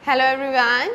Hello everyone,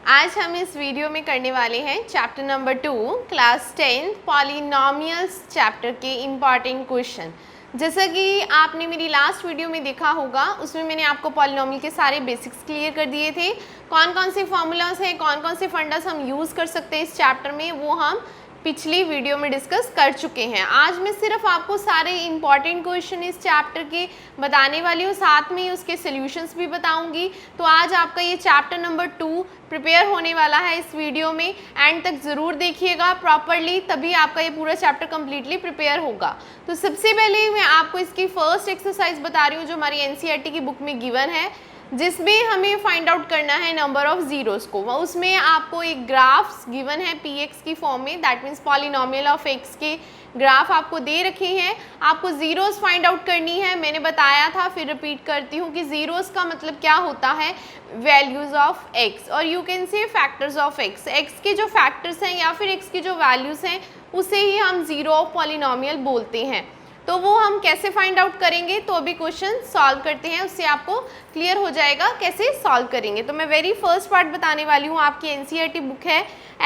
आज हम इस वीडियो में करने वाले हैं chapter number 2 class 10 polynomials chapter के इम्पॉर्टेंट क्वेश्चन। जैसा कि आपने मेरी लास्ट वीडियो में देखा होगा, उसमें मैंने आपको पॉलिनोमियल के सारे बेसिक्स क्लियर कर दिए थे। कौन कौन से फॉर्मूलाज हैं, कौन कौन से फंडास हम यूज़ कर सकते हैं इस चैप्टर में, वो हम पिछली वीडियो में डिस्कस कर चुके हैं। आज मैं सिर्फ आपको सारे इंपॉर्टेंट क्वेश्चन इस चैप्टर के बताने वाली हूँ, साथ में ही उसके सॉल्यूशंस भी बताऊंगी। तो आज आपका ये चैप्टर नंबर 2 प्रिपेयर होने वाला है। इस वीडियो में एंड तक ज़रूर देखिएगा प्रॉपरली, तभी आपका ये पूरा चैप्टर कम्प्लीटली प्रिपेयर होगा। तो सबसे पहले मैं आपको इसकी फर्स्ट एक्सरसाइज बता रही हूँ जो हमारी एनसीईआरटी की बुक में गिवन है, जिसमें हमें फाइंड आउट करना है नंबर ऑफ जीरोस को। उसमें आपको एक ग्राफ्स गिवन है पीएक्स की फॉर्म में, that means polynomial of x के ग्राफ आपको दे रखे हैं। आपको जीरोस फाइंड आउट करनी है। मैंने बताया था, फिर रिपीट करती हूँ कि जीरोस का मतलब क्या होता है, वैल्यूज़ ऑफ एक्स, और you can say factors of x. X के जो फैक्टर्स हैं या फिर एक्स की जो वैल्यूज़ हैं उसे ही हम जीरो ऑफ पॉलिनोमियल बोलते हैं। तो वो हम कैसे फाइंड आउट करेंगे, तो अभी क्वेश्चन सॉल्व करते हैं, उससे आपको क्लियर हो जाएगा कैसे सॉल्व करेंगे। तो मैं वेरी फर्स्ट पार्ट बताने वाली हूँ। आपकी एनसीईआरटी बुक है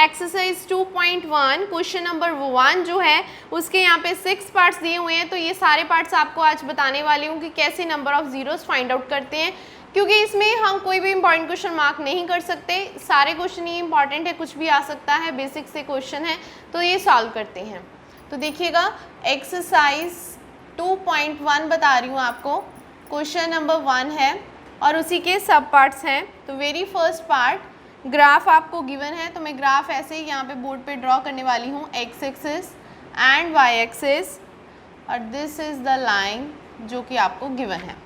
एक्सरसाइज 2.1 क्वेश्चन नंबर 1 जो है उसके यहाँ पे 6 पार्ट्स दिए हुए हैं। तो ये सारे पार्ट्स आपको आज बताने वाली हूँ कि कैसे number of zeros find out करते हैं, क्योंकि इसमें हम कोई भी इंपॉर्टेंट क्वेश्चन मार्क नहीं कर सकते। सारे क्वेश्चन ही इंपॉर्टेंट है, कुछ भी आ सकता है, बेसिक से क्वेश्चन है। तो ये सॉल्व करते हैं। तो देखिएगा एक्सरसाइज 2.1 बता रही हूँ आपको, क्वेश्चन नंबर 1 है और उसी के सब पार्ट्स हैं। तो वेरी फर्स्ट पार्ट, ग्राफ आपको गिवन है। तो मैं ग्राफ ऐसे ही यहाँ पे बोर्ड पे ड्रॉ करने वाली हूँ, X axis and Y axis, और दिस इज़ द लाइन जो कि आपको गिवन है,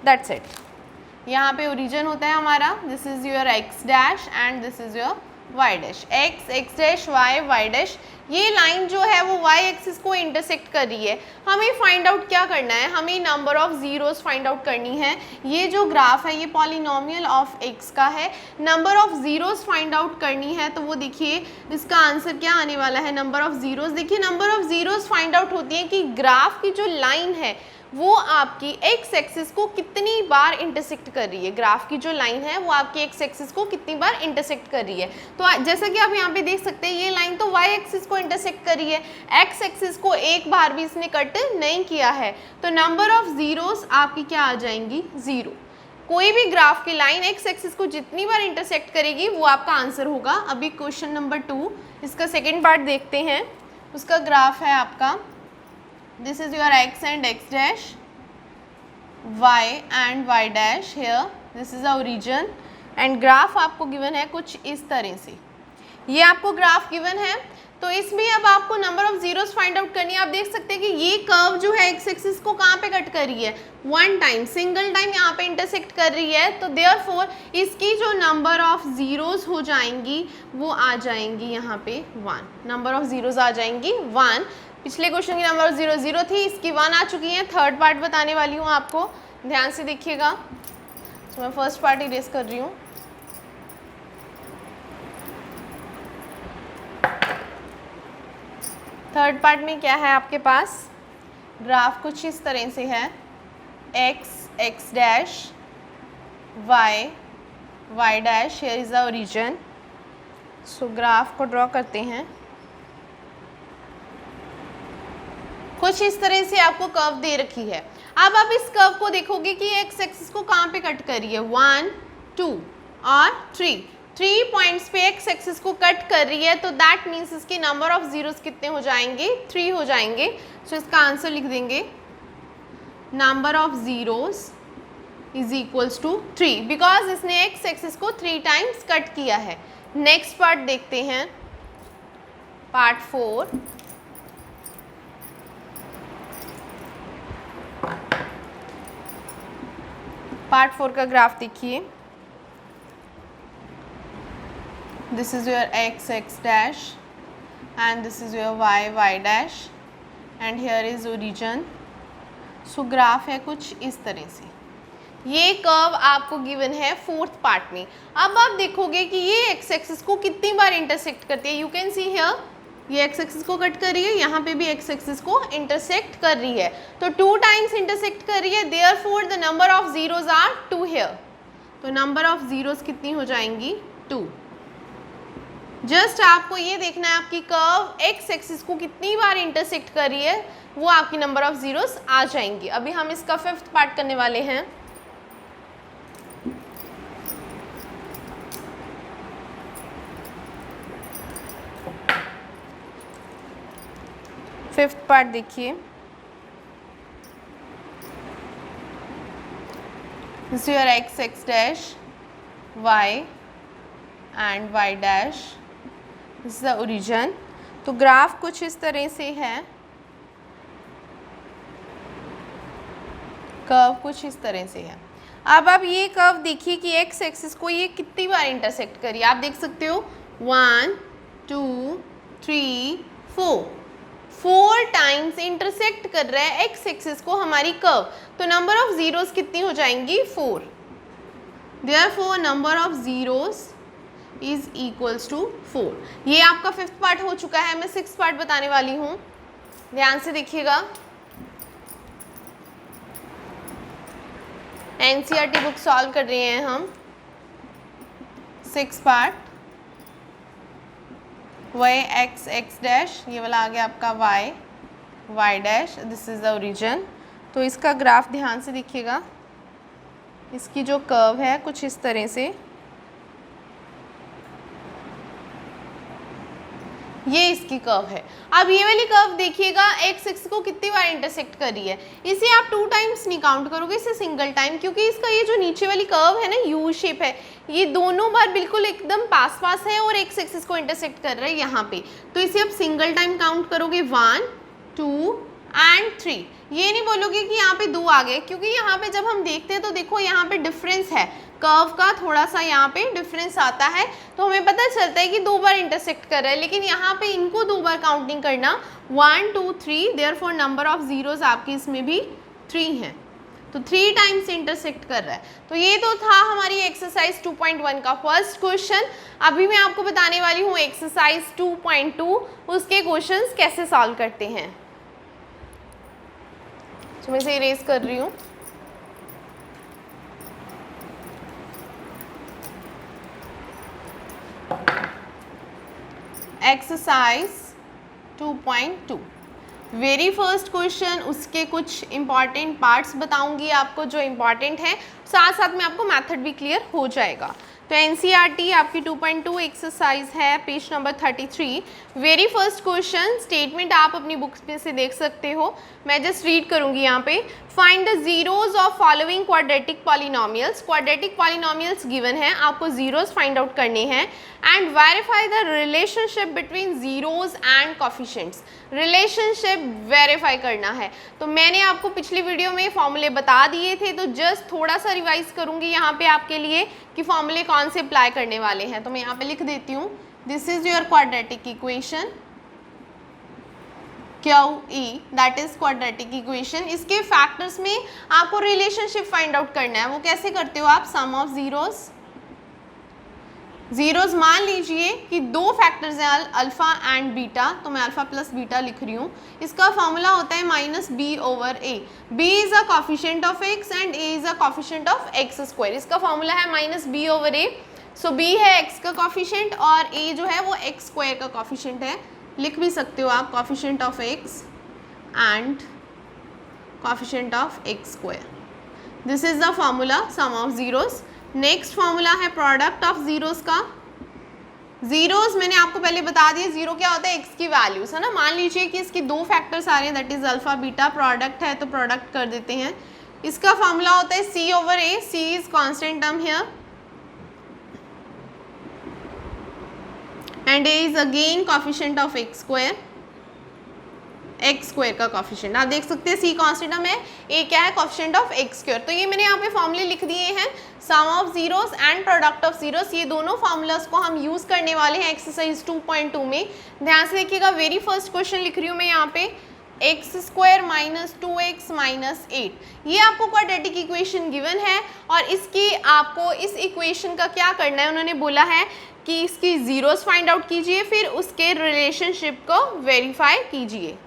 दैट्स इट। यहाँ पे ओरिजिन होता है हमारा, this is your X dash and this is your Y dash. X, X dash, Y, Y dash. ये लाइन जो है वो वाई एक्सिस को इंटरसेक्ट कर रही है। हमें फाइंड आउट क्या करना है, हमें number of zeros find out करनी है। ये जो ग्राफ है ये पॉलिनोमियल ऑफ एक्स का है, number of zeros find out करनी है। तो वो देखिए इसका आंसर क्या आने वाला है, नंबर ऑफ जीरोस। देखिए number of zeros find out होती है कि ग्राफ की जो लाइन है वो आपकी एक्स एक्सिस को कितनी बार इंटरसेक्ट कर रही है। ग्राफ की जो लाइन है वो आपकी एक्स एक्सिस को कितनी बार इंटरसेक्ट कर रही है। तो जैसा कि आप यहाँ पे देख सकते हैं, ये लाइन तो वाई एक्सिस को इंटरसेक्ट कर रही है, एक्स एक्सिस को एक बार भी इसने कट नहीं किया है। तो नंबर ऑफ जीरोस आपकी क्या आ जाएंगी, जीरो। कोई भी ग्राफ की लाइन एक्स एक्सिस को जितनी बार इंटरसेक्ट करेगी वो आपका आंसर होगा। अभी क्वेश्चन नंबर 2 इसका सेकेंड पार्ट देखते हैं। उसका ग्राफ है आपका, this is your x and x dash, y and y dash here, this is the origin and graph आपको गिवन है कुछ इस तरह से। ये आपको ग्राफ गिवन है, तो इसमें अब आपको number of zeros find out करनी है। आप देख सकते हैं कि ये कर्व जो है एक्स एक्सिस को कहाँ पे कट कर रही है, वन टाइम, सिंगल टाइम यहाँ पे इंटरसेक्ट कर रही है। तो देयरफॉर इसकी जो नंबर ऑफ जीरोस हो जाएंगी वो आ जाएंगी यहाँ पे 1। नंबर ऑफ जीरोस आ जाएंगी 1। पिछले क्वेश्चन की नंबर 0 0 थी, इसकी 1 आ चुकी है। थर्ड पार्ट बताने वाली हूँ आपको, ध्यान से देखिएगा। तो मैं फर्स्ट पार्ट इरेज कर रही हूँ। थर्ड पार्ट में क्या है आपके पास, ग्राफ कुछ इस तरह से है, X, X dash, Y, Y dash, here is the origin. So graph को ड्रॉ करते हैं। कुछ इस तरह से आपको कर्व दे रखी है। अब आप इस कर्व को देखोगे कि एक्स एक्सिस को कहाँ पे कट कर रही है, 1 2 और 3 पॉइंट्स पे एक्स एक्सिस को कट कर रही है। तो दैट मीन्स इसके नंबर ऑफ जीरोस कितने हो जाएंगे, 3 हो जाएंगे। सो इसका आंसर लिख देंगे, number of zeros is equals to 3, because इसने एक्स एक्सिस को 3 टाइम्स कट किया है। नेक्स्ट पार्ट देखते हैं, पार्ट 4। पार्ट 4 का ग्राफ देखिए, this is your X, X dash and this is your Y, Y dash and here is origin. So graph है कुछ इस तरह से। ये कर्व आपको गिवन है फोर्थ पार्ट में। अब आप देखोगे कि ये एक्स एक्सिस को कितनी बार इंटरसेक्ट करती है। यू कैन सी हियर, ये एक्स एक्सिस को कट कर रही है, यहाँ पे भी एक्स एक्सिस को इंटरसेक्ट कर रही है। तो 2 टाइम्स इंटरसेक्ट कर रही है, therefore the number of zeros are 2 here. तो नंबर ऑफ ज़ीरोज़ कितनी हो जाएंगी 2। जस्ट आपको ये देखना है आपकी कर्व एक्स एक्सिस को कितनी बार इंटरसेक्ट कर रही है, वो आपकी नंबर ऑफ ज़ीरोज़ आ जाएंगी। अभी हम इसका 5th पार्ट करने वाले हैं। फिफ्थ पार्ट देखिए, this is your x dash, y and y dash, this is the origin। तो ग्राफ कुछ इस तरह से है, कर्व कुछ इस तरह से है। अब आप ये कर्व देखिए कि x एक्सिस को ये कितनी बार इंटरसेक्ट करिए, आप देख सकते हो 1 2 3 4 टाइम्स इंटरसेक्ट कर रहा है x एक्सिस को हमारी कर्व, तो नंबर ऑफ ज़ीरोज़ कितनी हो जाएंगी 4। Therefore number of zeros is equals to 4। ये आपका 5th पार्ट हो चुका है। मैं 6th पार्ट बताने वाली हूँ, ध्यान से देखिएगा। एनसीईआरटी बुक सॉल्व कर रहे हैं हम। 6 पार्ट, y x डैश, ये वाला आ गया आपका y dash, this is the origin. तो इसका ग्राफ ध्यान से देखिएगा, इसकी जो कर्व है कुछ इस तरह से, ये इसकी कर्व है। अब ये वाली कर्व देखिएगा एक्स एक्सिस को कितनी बार इंटरसेक्ट कर रही है। इसे आप 2 टाइम्स नहीं काउंट करोगे, इसे सिंगल टाइम, क्योंकि इसका ये जो नीचे वाली कर्व है ना, यू शेप है, ये दोनों बार बिल्कुल एकदम पास है और एक्स एक्सिस को इंटरसेक्ट कर रहा है यहाँ पे। तो इसे आप सिंगल टाइम काउंट करोगे 1 2 एंड 3। ये नहीं बोलोगे कि यहाँ पे 2 आ गए, क्योंकि यहाँ पे जब हम देखते हैं तो देखो यहाँ पे डिफरेंस है, कर्व का थोड़ा सा यहाँ पे डिफरेंस आता है, तो हमें पता चलता है कि 2 बार इंटरसेक्ट कर रहा है। लेकिन यहाँ पे इनको 2 बार काउंटिंग करना 1 2 3, देयरफॉर नंबर ऑफ ज़ीरोज़ आपकी इसमें भी 3 है, तो 3 टाइम्स इंटरसेक्ट कर रहा है। तो ये तो था हमारी एक्सरसाइज 2.1 का फर्स्ट क्वेश्चन। अभी मैं आपको बताने वाली हूँ एक्सरसाइज 2.2, उसके क्वेश्चंस कैसे सॉल्व करते हैं। तो मैं इसे इरेज कर रही हूँ। एक्सरसाइज 2.2, वेरी फर्स्ट क्वेश्चन, उसके कुछ इंपॉर्टेंट पार्ट्स बताऊंगी आपको जो इंपॉर्टेंट है, साथ साथ में आपको मेथड भी क्लियर हो जाएगा। तो एनसीईआरटी आपकी 2.2 एक्सरसाइज है, page number 33। Very first question, statement आप अपनी बुक्स में से देख सकते हो, मैं जस्ट रीड करूंगी यहाँ पे। Find the zeros of following quadratic polynomials. Quadratic polynomials given है, आपको जीरोज फाइंड आउट करने हैं। And verify the relationship between zeros and coefficients. Relationship verify करना है। तो मैंने आपको पिछली वीडियो में फॉर्मूले बता दिए थे, तो जस्ट थोड़ा सा रिवाइज करूंगी यहाँ पे आपके लिए कि फॉर्मूले कौन से अप्लाई करने वाले हैं। तो मैं यहाँ पे लिख देती हूँ, this is your quadratic equation QE, that is quadratic equation. इसके फैक्टर्स में आपको रिलेशनशिप फाइंड आउट करना है। वो कैसे करते हो आप? सम ऑफ जीरोज मान लीजिए कि 2 फैक्टर्स हैं अल्फा एंड बीटा, तो मैं अल्फा प्लस बीटा लिख रही हूँ। इसका फॉर्मूला होता है -b/a। b is a coefficient of x and a is a coefficient of x square. इसका फॉर्मूला है -b/a। सो b है x का कोफिशिएंट और a जो है वो x स्क्वायर का कोफिशिएंट है। लिख भी सकते हो आप coefficient of x and coefficient of x square. This is the formula some of zeros. Next formula है प्रोडक्ट ऑफ जीरोज का। जीरोज मैंने आपको पहले बता दिया, जीरो क्या होता है? एक्स की वैल्यूज है ना। मान लीजिए कि इसके 2 फैक्टर्स आ रहे हैं, that is alpha beta, product है तो प्रोडक्ट कर देते हैं। इसका फॉर्मूला होता है c/a। c is constant term here and a is again coefficient of x square, x square का कोफिशिएंट। आप देख सकते हैं c कांस्टेंट है, a क्या है? Coefficient of x square. तो ये मैंने यहाँ पे फॉर्मूले लिख दिए हैं, sum of zeros and product of zeros. ये दोनों फॉर्मूलाज को हम यूज करने वाले हैं एक्सरसाइज 2.2 में। ध्यान से देखिएगा, वेरी फर्स्ट क्वेश्चन लिख रही हूँ मैं यहाँ पे, x square minus 2x minus 8। ये आपको क्वाड्रेटिक इक्वेशन गिवन है और इसकी आपको इस इक्वेशन का क्या करना है, उन्होंने बोला है कि इसकी जीरोस फाइंड आउट कीजिए, फिर उसके रिलेशनशिप को वेरीफाई कीजिए।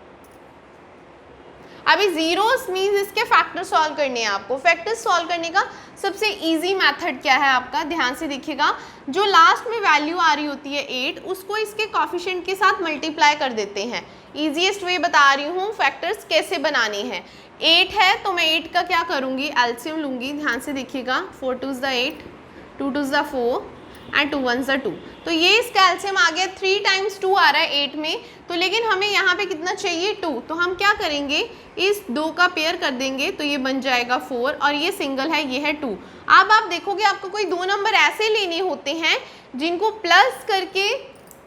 अभी जीरोस मीन्स इसके फैक्टर सॉल्व करने हैं आपको। फैक्टर्स सॉल्व करने का सबसे इजी मेथड क्या है आपका, ध्यान से देखिएगा, जो लास्ट में वैल्यू आ रही होती है 8 उसको इसके कोफिशिएंट के साथ मल्टीप्लाई कर देते हैं। ईजीएस्ट वे बता रही हूँ फैक्टर्स कैसे बनाने हैं। 8 है तो मैं 8 का क्या करूँगी, एलसीएम लूँगी। ध्यान से देखिएगा, 4 2 = 8, 2 2 = 4 एंड 2 1 = 2। तो ये इसका एलसीएम आ गया, 3 × 2 आ रहा है 8 में, तो लेकिन हमें यहाँ पे कितना चाहिए 2, तो हम क्या करेंगे, इस 2 का पेयर कर देंगे तो ये बन जाएगा 4 और ये सिंगल है, ये है 2। अब आप देखोगे आपको कोई दो नंबर ऐसे लेने होते हैं जिनको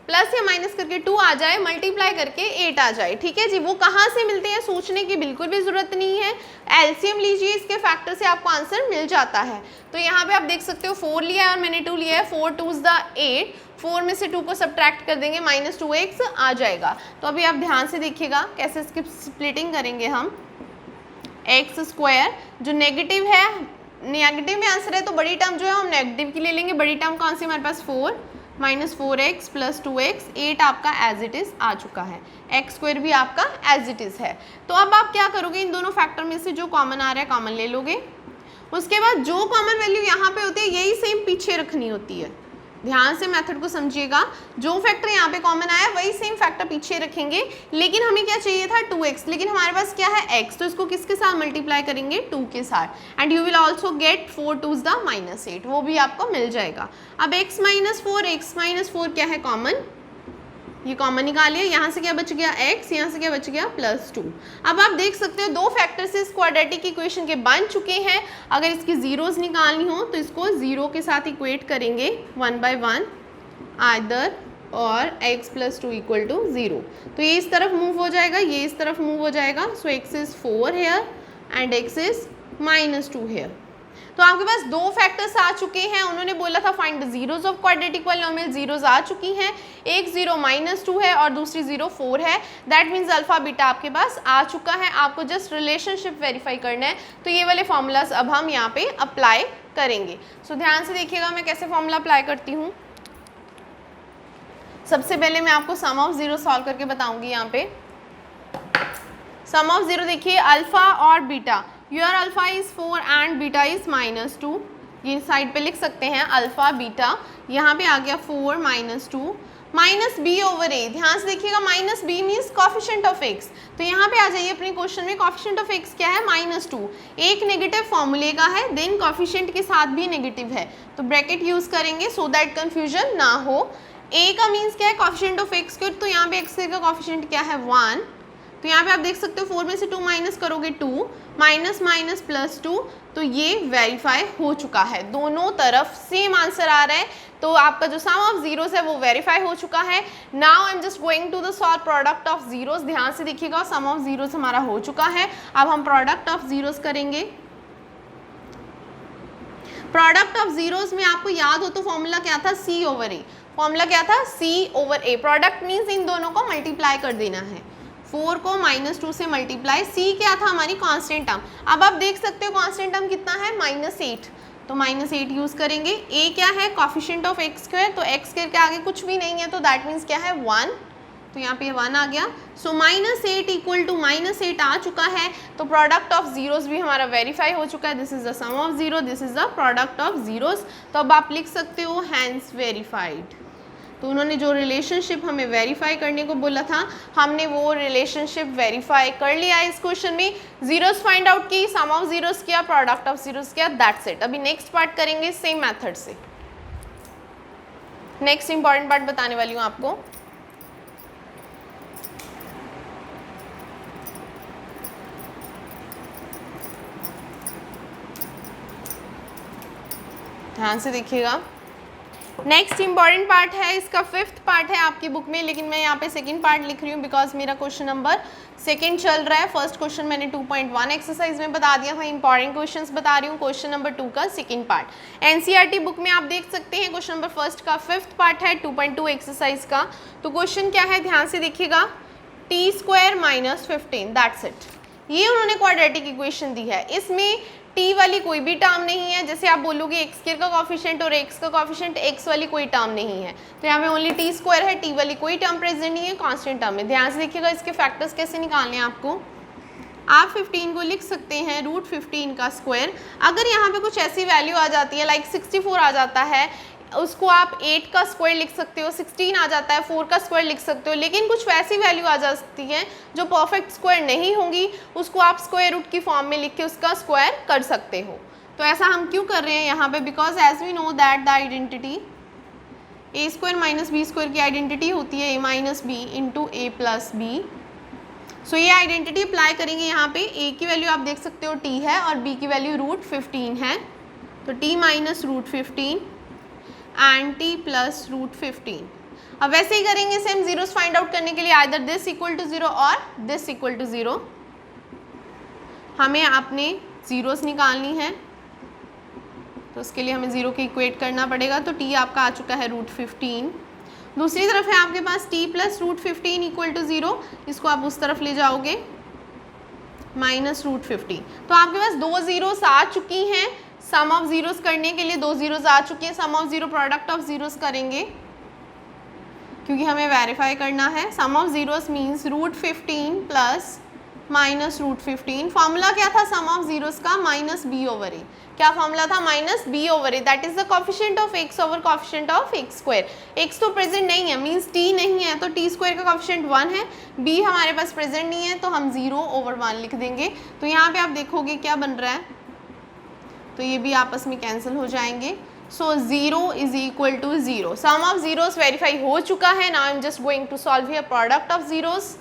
प्लस या माइनस करके 2 आ जाए, मल्टीप्लाई करके 8 आ जाए, ठीक है जी। वो कहाँ से मिलते हैं सोचने की बिल्कुल भी ज़रूरत नहीं है, एलसीएम लीजिए, इसके फैक्टर से आपको आंसर मिल जाता है। तो यहाँ पे आप देख सकते हो 4 लिया है और मैंने 2 लिया है, 4 2 = 8, 4 में से 2 को सब्ट्रैक्ट कर देंगे, -2x आ जाएगा। तो अभी आप ध्यान से देखिएगा कैसे इसकी स्प्लिटिंग करेंगे हम। x² जो नेगेटिव है, नेगेटिव में आंसर है तो बड़ी टर्म जो है हम नेगेटिव की ले लेंगे। बड़ी टर्म कौन सी हमारे पास, 4 -4x + 2x, 8 आपका एज इट इज़ आ चुका है, x² भी आपका एज इट इज़ है। तो अब आप क्या करोगे, इन दोनों फैक्टर में से जो कॉमन आ रहा है कॉमन ले लोगे। उसके बाद जो कॉमन वैल्यू यहाँ पे होती है यही सेम पीछे रखनी होती है। ध्यान से मेथड को समझिएगा, जो फैक्टर यहाँ पे कॉमन आया वही सेम फैक्टर पीछे रखेंगे। लेकिन हमें क्या चाहिए था 2x, लेकिन हमारे पास क्या है x, तो इसको किसके साथ मल्टीप्लाई करेंगे, 2 के साथ, and you will also get 4 2 = -8, वो भी आपको मिल जाएगा। अब x - 4 क्या है कॉमन, ये कॉमन निकालिए, यहाँ से क्या बच गया x, यहाँ से क्या बच गया +2। अब आप देख सकते हो दो फैक्टर्स इस क्वाड्रेटिक इक्वेशन के बन चुके हैं। अगर इसकी जीरोस निकालनी हो तो इसको 0 के साथ इक्वेट करेंगे 1 by 1 आइदर और x + 2 = 0। तो ये इस तरफ मूव हो जाएगा, ये इस तरफ मूव हो जाएगा। सो x is 4 here and x is -2 here। तो आपके पास दो फैक्टर्स आ चुके हैं। उन्होंने बोला था find the zeros of quadratic polynomial, zeros आ चुकी हैं, एक 0 -2 है और दूसरी 0 4 है। दैट मीन्स अल्फा बीटा आपके पास आ चुका है, आपको जस्ट रिलेशनशिप वेरीफाई करना है। तो ये वाले फॉर्मूलाज अब हम यहाँ पे अप्लाई करेंगे। सो ध्यान से देखिएगा मैं कैसे फॉर्मूला अप्लाई करती हूँ। सबसे पहले मैं आपको सम ऑफ 0 सॉल्व करके बताऊंगी। यहाँ पे सम ऑफ 0 देखिए, अल्फा और beta, your alpha is 4 and beta is -2। ये साइड पे लिख सकते हैं अल्फा बीटा, यहाँ पे आ गया 4 -2 -b/a। ध्यान से देखिएगा, -b means coefficient of x। तो यहाँ पे आ जाइए अपने क्वेश्चन में, कॉफिशिएंट ऑफ x क्या है, -2। एक नेगेटिव फॉर्मूले का है, देन कॉफिशिएंट के साथ भी नेगेटिव है, तो ब्रैकेट यूज करेंगे सो दैट कंफ्यूजन ना हो। a का मीन्स क्या है, कॉफिशिएंट ऑफ x², तो यहाँ पे x का कॉफिशिएंट क्या है 1। तो यहाँ पे आप देख सकते हो 4 में से 2 माइनस करोगे 2, माइनस +2, तो ये वेरीफाई हो चुका है। दोनों तरफ सेम आंसर आ रहा है, तो आपका जो सम ऑफ जीरोस है वो वेरीफाई हो चुका है। Now I am just going to the solve product of zeros. ध्यान से देखिएगा, सम ऑफ जीरोस हमारा हो चुका है। अब हम प्रोडक्ट ऑफ जीरोस करेंगे। प्रोडक्ट ऑफ जीरोस में आपको याद हो तो फॉर्मूला क्या था, c/a। फॉर्मूला क्या था, c/a। प्रोडक्ट मीन्स इन दोनों को मल्टीप्लाई कर देना है, 4 को -2 से मल्टीप्लाई। c क्या था, हमारी कांस्टेंट टर्म। अब आप देख सकते हो कांस्टेंट टर्म कितना है, -8, तो -8 यूज करेंगे। a क्या है, कॉफिशिएंट ऑफ x², तो x² के आगे कुछ भी नहीं है, तो दैट मीन्स क्या है 1, तो यहाँ पे 1 आ गया। सो -8 = -8 आ चुका है, तो प्रोडक्ट ऑफ जीरोस भी हमारा वेरीफाई हो चुका है। This is the sum of zero, this is the product of zeros. तो अब आप लिख सकते हो हैंस वेरीफाइड। तो उन्होंने जो रिलेशनशिप हमें वेरीफाई करने को बोला था, हमने वो रिलेशनशिप वेरीफाई कर लिया है इस क्वेश्चन में। जीरोस फाइंड आउट की, सम ऑफ जीरोस किया, प्रोडक्ट ऑफ जीरोस किया, दैट्स इट। अभी नेक्स्ट पार्ट करेंगे सेम मेथड से। नेक्स्ट इंपॉर्टेंट पार्ट बताने वाली हूँ आपको। ध्यान से देखिएगा, नेक्स्ट इंपॉर्टेंट पार्ट है, इसका 5th पार्ट है आपकी बुक में, लेकिन मैं यहाँ पे 2nd पार्ट लिख रही हूँ बिकॉज मेरा क्वेश्चन नंबर 2nd चल रहा है। फर्स्ट क्वेश्चन मैंने 2.1 एक्सरसाइज में बता दिया था, इंपॉर्टेंट क्वेश्चंस बता रही हूँ। क्वेश्चन नंबर 2 का 2nd पार्ट एनसीईआरटी बुक में आप देख सकते हैं। क्वेश्चन नंबर 1 का 5th पार्ट है 2.2 एक्सरसाइज का। तो क्वेश्चन क्या है, ध्यान से देखिएगा, t² - 15, दैट्स इट। ये उन्होंने क्वाड्रेटिक इक्वेशन दी है, इसमें t वाली कोई भी टर्म नहीं है। जैसे आप बोलोगे x² का कॉफिशिएंट और x का कॉफिशिएंट, x वाली कोई टर्म नहीं है, तो यहाँ पे ओनली t² है, t वाली कोई टर्म प्रेजेंट नहीं है कांस्टेंट टर्म में। ध्यान से देखिएगा, इसके फैक्टर्स कैसे निकालने हैं आपको। आप 15 को लिख सकते हैं रूट 15 का स्क्वायर। अगर यहाँ पे कुछ ऐसी वैल्यू आ जाती है लाइक 64 आ जाता है, उसको आप 8 का स्क्वायर लिख सकते हो, 16 आ जाता है 4 का स्क्वायर लिख सकते हो, लेकिन कुछ वैसी वैल्यू आ जाती है जो परफेक्ट स्क्वायर नहीं होंगी, उसको आप स्क्वायर रूट की फॉर्म में लिख के उसका स्क्वायर कर सकते हो। तो ऐसा हम क्यों कर रहे हैं यहाँ पे, because as we know that the identity a square minus b square की आइडेंटिटी होती है a minus b into a plus b. So ये आइडेंटिटी अप्लाई करेंगे यहाँ पे। ए की वैल्यू आप देख सकते हो t है और b की वैल्यू रूट 15 है, तो t minus root 15 and t plus root 15। अब वैसे ही करेंगे सेम जीरोस फाइंड आउट करने के लिए, आइदर दिस इक्वल टू 0 और दिस इक्वल टू 0। हमें अपने जीरोस निकालनी है, तो उसके लिए हमें 0 के इक्वेट करना पड़ेगा। तो t आपका आ चुका है रूट 15। दूसरी तरफ है आपके पास t plus root 15 equal to 0, इसको आप उस तरफ ले जाओगे माइनस रूट 15। तो आपके पास दो जीरोस आ चुकी हैं, सम ऑफ जीरोस करने के लिए दो जीरोस आ चुके हैं, sum of zero product of zeros करेंगे क्योंकि हमें वेरीफाई करना है। Sum of zeros means root 15 plus minus root 15। Formula क्या था सम ऑफ जीरोस का, माइनस बी ओवर ए। क्या फॉर्मूला था, minus B over A, that is the coefficient of x over coefficient of x square. X तो present नहीं है, means T नहीं है, तो टी स्क्वायर का कोफिशिएंट 1 है, बी हमारे पास प्रेजेंट नहीं है, तो हम 0 ओवर 1 लिख देंगे। तो यहाँ पे आप देखोगे क्या बन रहा है, तो ये भी आपस में कैंसिल हो जाएंगे। So 0 is equal to 0। Sum of zeros verify हो चुका है। Now I am just going to solve here product of zeros.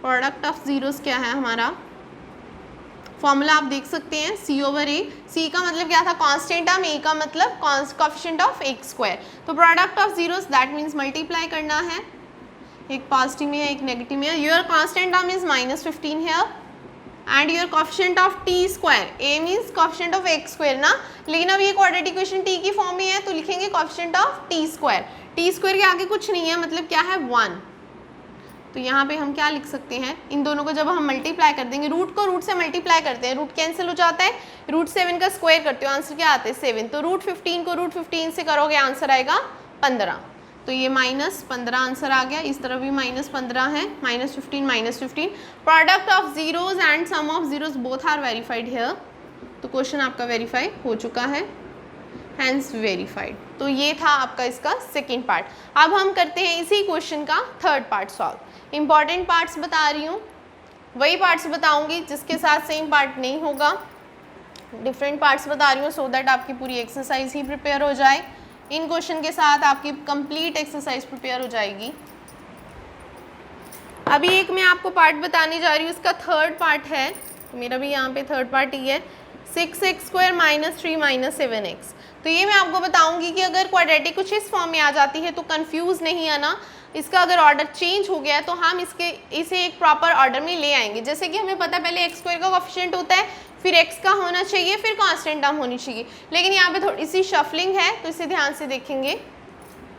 Product of zeros क्या है हमारा, फॉर्मूला आप देख सकते हैं c ओवर ए। c का मतलब क्या था, कांस्टेंट टर्म, a का मतलब कोफिशिएंट ऑफ एक्स स्क्वायर। तो product of zeros that means multiply करना है, एक पॉजिटिव में है एक नेगेटिव में है। Your constant term is minus 15 here and your coefficient of t square, a means coefficient of x square ना, लेकिन अब ये क्वाड्रेटिक इक्वेशन t की फॉर्म में है तो लिखेंगे coefficient of t square. t square के आगे कुछ नहीं है, मतलब क्या है 1। तो यहाँ पे हम क्या लिख सकते हैं, इन दोनों को जब हम मल्टीप्लाई कर देंगे, रूट को रूट से मल्टीप्लाई करते हैं, रूट कैंसिल हो जाता है, रूट 7 का स्क्वायर करते हो, आंसर क्या आता है 7। तो रूट 15 को रूट 15 से करोगे आंसर आएगा 15। तो ये माइनस 15 आंसर आ गया, इस तरफ भी माइनस 15 है, minus 15। Product of zeros and sum of zeros both are verified here. तो क्वेश्चन आपका वेरीफाई हो चुका है, हैंस वेरीफाइड। तो ये था आपका इसका सेकेंड पार्ट। अब हम करते हैं इसी क्वेश्चन का third part solve. Important parts बता रही हूँ, वही पार्ट्स बताऊंगी जिसके साथ सेम पार्ट नहीं होगा, डिफरेंट पार्ट्स बता रही हूँ सो दैट आपकी पूरी एक्सरसाइज ही प्रिपेयर हो जाए। इन क्वेश्चन के साथ आपकी कंप्लीट एक्सरसाइज प्रिपेयर हो जाएगी। अभी एक मैं आपको पार्ट बताने जा रही हूँ, इसका थर्ड पार्ट है, तो मेरा भी यहाँ पे थर्ड पार्ट ही है, 6x square minus 3 minus 7x। तो ये मैं आपको बताऊंगी कि अगर क्वाड्रेटिक कुछ इस फॉर्म में आ जाती है तो कंफ्यूज नहीं आना, इसका अगर ऑर्डर चेंज हो गया है तो हम इसे एक प्रॉपर ऑर्डर में ले आएंगे। जैसे कि हमें पता है पहले एक्स स्क्वायर का कोफिशिएंट होता है, फिर एक्स का होना चाहिए, फिर कांस्टेंट टर्म होनी चाहिए, लेकिन यहाँ पे थोड़ी सी शफलिंग है तो इसे ध्यान से देखेंगे।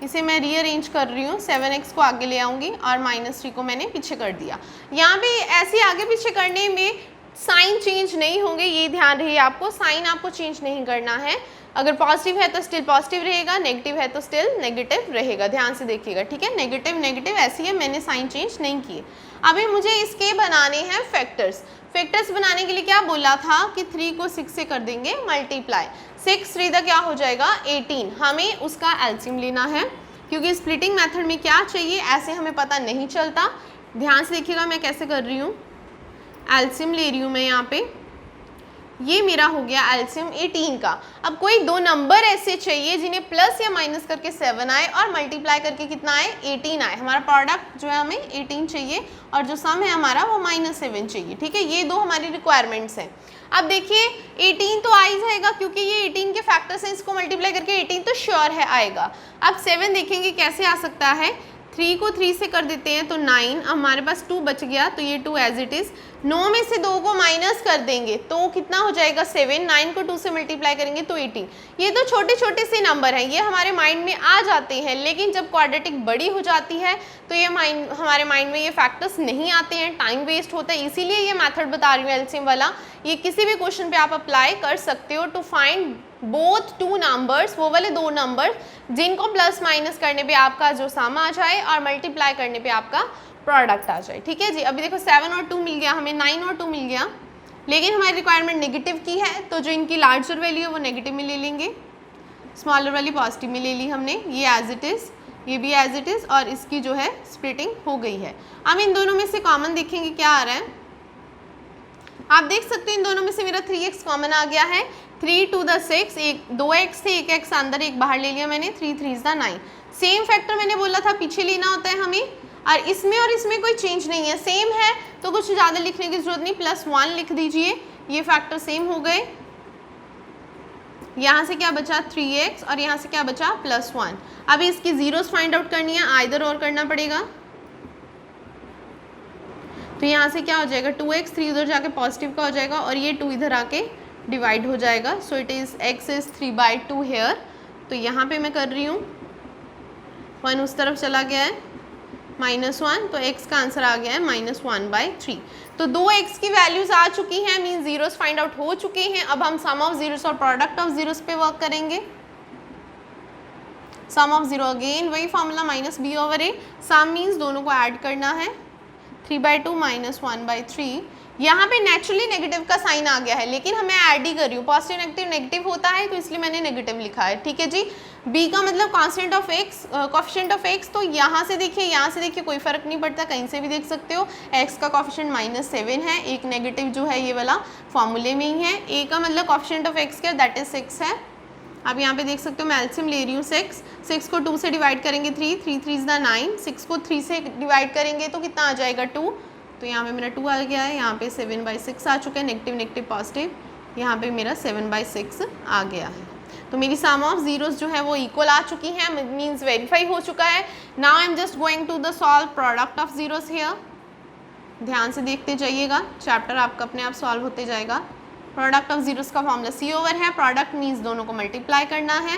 इसे मैं रीअरेंज कर रही हूँ, 7x को आगे ले आऊँगी और माइनस 3 को मैंने पीछे कर दिया। यहाँ पे ऐसे आगे पीछे करने में साइन चेंज नहीं होंगे, ये ध्यान रहे आपको, साइन आपको चेंज नहीं करना है। अगर पॉजिटिव है तो स्टिल पॉजिटिव रहेगा, नेगेटिव है तो स्टिल नेगेटिव रहेगा, ध्यान से देखिएगा, ठीक है। नेगेटिव नेगेटिव ऐसी है, मैंने साइन चेंज नहीं किए। अभी मुझे इसके बनाने हैं फैक्टर्स। फैक्टर्स बनाने के लिए क्या बोला था कि 3 को 6 से कर देंगे मल्टीप्लाई, 6 3 क्या हो जाएगा 18। हमें उसका एलसीएम लेना है क्योंकि स्प्लिटिंग मेथड में क्या चाहिए ऐसे हमें पता नहीं चलता। ध्यान से देखिएगा मैं कैसे कर रही हूँ, एलसीएम ले रही हूँ मैं यहाँ पे, ये मेरा हो गया एलसीएम 18 का। अब कोई दो नंबर ऐसे चाहिए जिन्हें प्लस या माइनस करके 7 आए और मल्टीप्लाई करके कितना आए 18 आए। हमारा प्रोडक्ट जो है हमें 18 चाहिए और जो सम है हमारा वो -7 चाहिए, ठीक है। ये दो हमारी रिक्वायरमेंट्स हैं। अब देखिए 18 तो आ ही जाएगा क्योंकि ये 18 के फैक्टर्स हैं, इसको मल्टीप्लाई करके 18 तो श्योर है आएगा। अब 7 देखेंगे कैसे आ सकता है, 3 को 3 से कर देते हैं तो 9, हमारे पास 2 बच गया तो ये 2 एज इट इज़। 9 में से 2 को माइनस कर देंगे तो कितना हो जाएगा 7, 9 को 2 से मल्टीप्लाई करेंगे तो 18। ये तो छोटे छोटे से नंबर हैं, ये हमारे माइंड में आ जाते हैं, लेकिन जब क्वाड्रेटिक बड़ी हो जाती है तो ये हमारे माइंड में ये फैक्टर्स नहीं आते हैं, टाइम वेस्ट होता है। इसीलिए ये मेथड बता रही हूँ एलसीएम वाला, ये किसी भी क्वेश्चन पे आप अप्लाई कर सकते हो to find both two numbers, वो वाले दो नंबर जिनको प्लस माइनस करने पे आपका जो सम आ जाए और मल्टीप्लाई करने पे आपका प्रोडक्ट आ जाए। ठीक है जी, अभी देखो 7 और 2 मिल गया हमें, 9 और 2 मिल गया, लेकिन हमारी रिक्वायरमेंट नेगेटिव की है, तो जो इनकी लार्जर वैल्यू है वो नेगेटिव में ले लेंगे, स्मॉलर वाली पॉजिटिव में ले ली हमने, ये एज इट इज़, ये भी एज इट इज़, और इसकी जो है स्प्लिटिंग हो गई है। अब इन दोनों में से कॉमन देखेंगे क्या आ रहा है, आप देख सकते हैं इन दोनों में से मेरा 3x कॉमन आ गया है, 3 to the 6, एक 2x थे, एक x अंदर एक बाहर ले लिया मैंने, 3 3 the 9। सेम फैक्टर मैंने बोला था पीछे लेना होता है हमें, और इसमें कोई चेंज नहीं है, सेम है तो कुछ ज़्यादा लिखने की जरूरत नहीं, +1 लिख दीजिए, ये फैक्टर सेम हो गए। यहाँ से क्या बचा 3x और यहाँ से क्या बचा +1। अभी इसकी जीरोस फाइंड आउट करनी है, आइदर और करना पड़ेगा, तो यहाँ से क्या हो जाएगा 2x, 3 उधर जाके पॉजिटिव का हो जाएगा और ये 2 इधर आके डिवाइड हो जाएगा, so it is x is 3/2 here. तो यहाँ पे मैं कर रही हूँ 1 उस तरफ चला गया है, -1, तो x का आंसर आ गया है -1/3। तो 2x की वैल्यूज़ आ चुकी हैं, मीन जीरोस फाइंड आउट हो चुके हैं। अब हम सम ऑफ जीरोस और प्रोडक्ट ऑफ जीरोस पे वर्क करेंगे। सम ऑफ जीरो अगेन वही फॉर्मूला -b/a, सम मीन्स दोनों को ऐड करना है, 3/2 -1/3। यहाँ पे नेचुरली नेगेटिव का साइन आ गया है, लेकिन हमें ऐड ही कर रही हूँ, पॉजिटिव नेगेटिव नेगेटिव होता है तो इसलिए मैंने नेगेटिव लिखा है। ठीक है जी, b का मतलब constant of x, coefficient of x, तो यहाँ से देखिए कोई फर्क नहीं पड़ता, कहीं से भी देख सकते हो, x का कॉफिशिएंट -7 है, एक नेगेटिव जो है ये वाला फॉर्मूले में ही है। a का मतलब कॉफिशिएंट ऑफ x क्या, दैट इज 6 है। अब यहाँ पे देख सकते हो मैं एलसीएम ले रही हूँ 6 को 2 से डिवाइड करेंगे 3 3 the 9, 6 को 3 से डिवाइड करेंगे तो कितना आ जाएगा 2, तो यहाँ पे मेरा 2 आ गया है, यहाँ पे 7/6 आ चुका है, नेगेटिव नेगेटिव पॉजिटिव, यहाँ पे मेरा 7/6 आ गया है। तो मेरी सम ऑफ जीरोस जो है वो इक्वल आ चुकी है, मीन्स वेरीफाई हो चुका है। Now I am just going to the solve product of zeros here. ध्यान से देखते जाइएगा, चैप्टर आपका अपने आप सॉल्व होते जाएगा। प्रोडक्ट ऑफ जीरोस का फॉर्मूला c/, है, प्रोडक्ट मीन्स दोनों को मल्टीप्लाई करना है।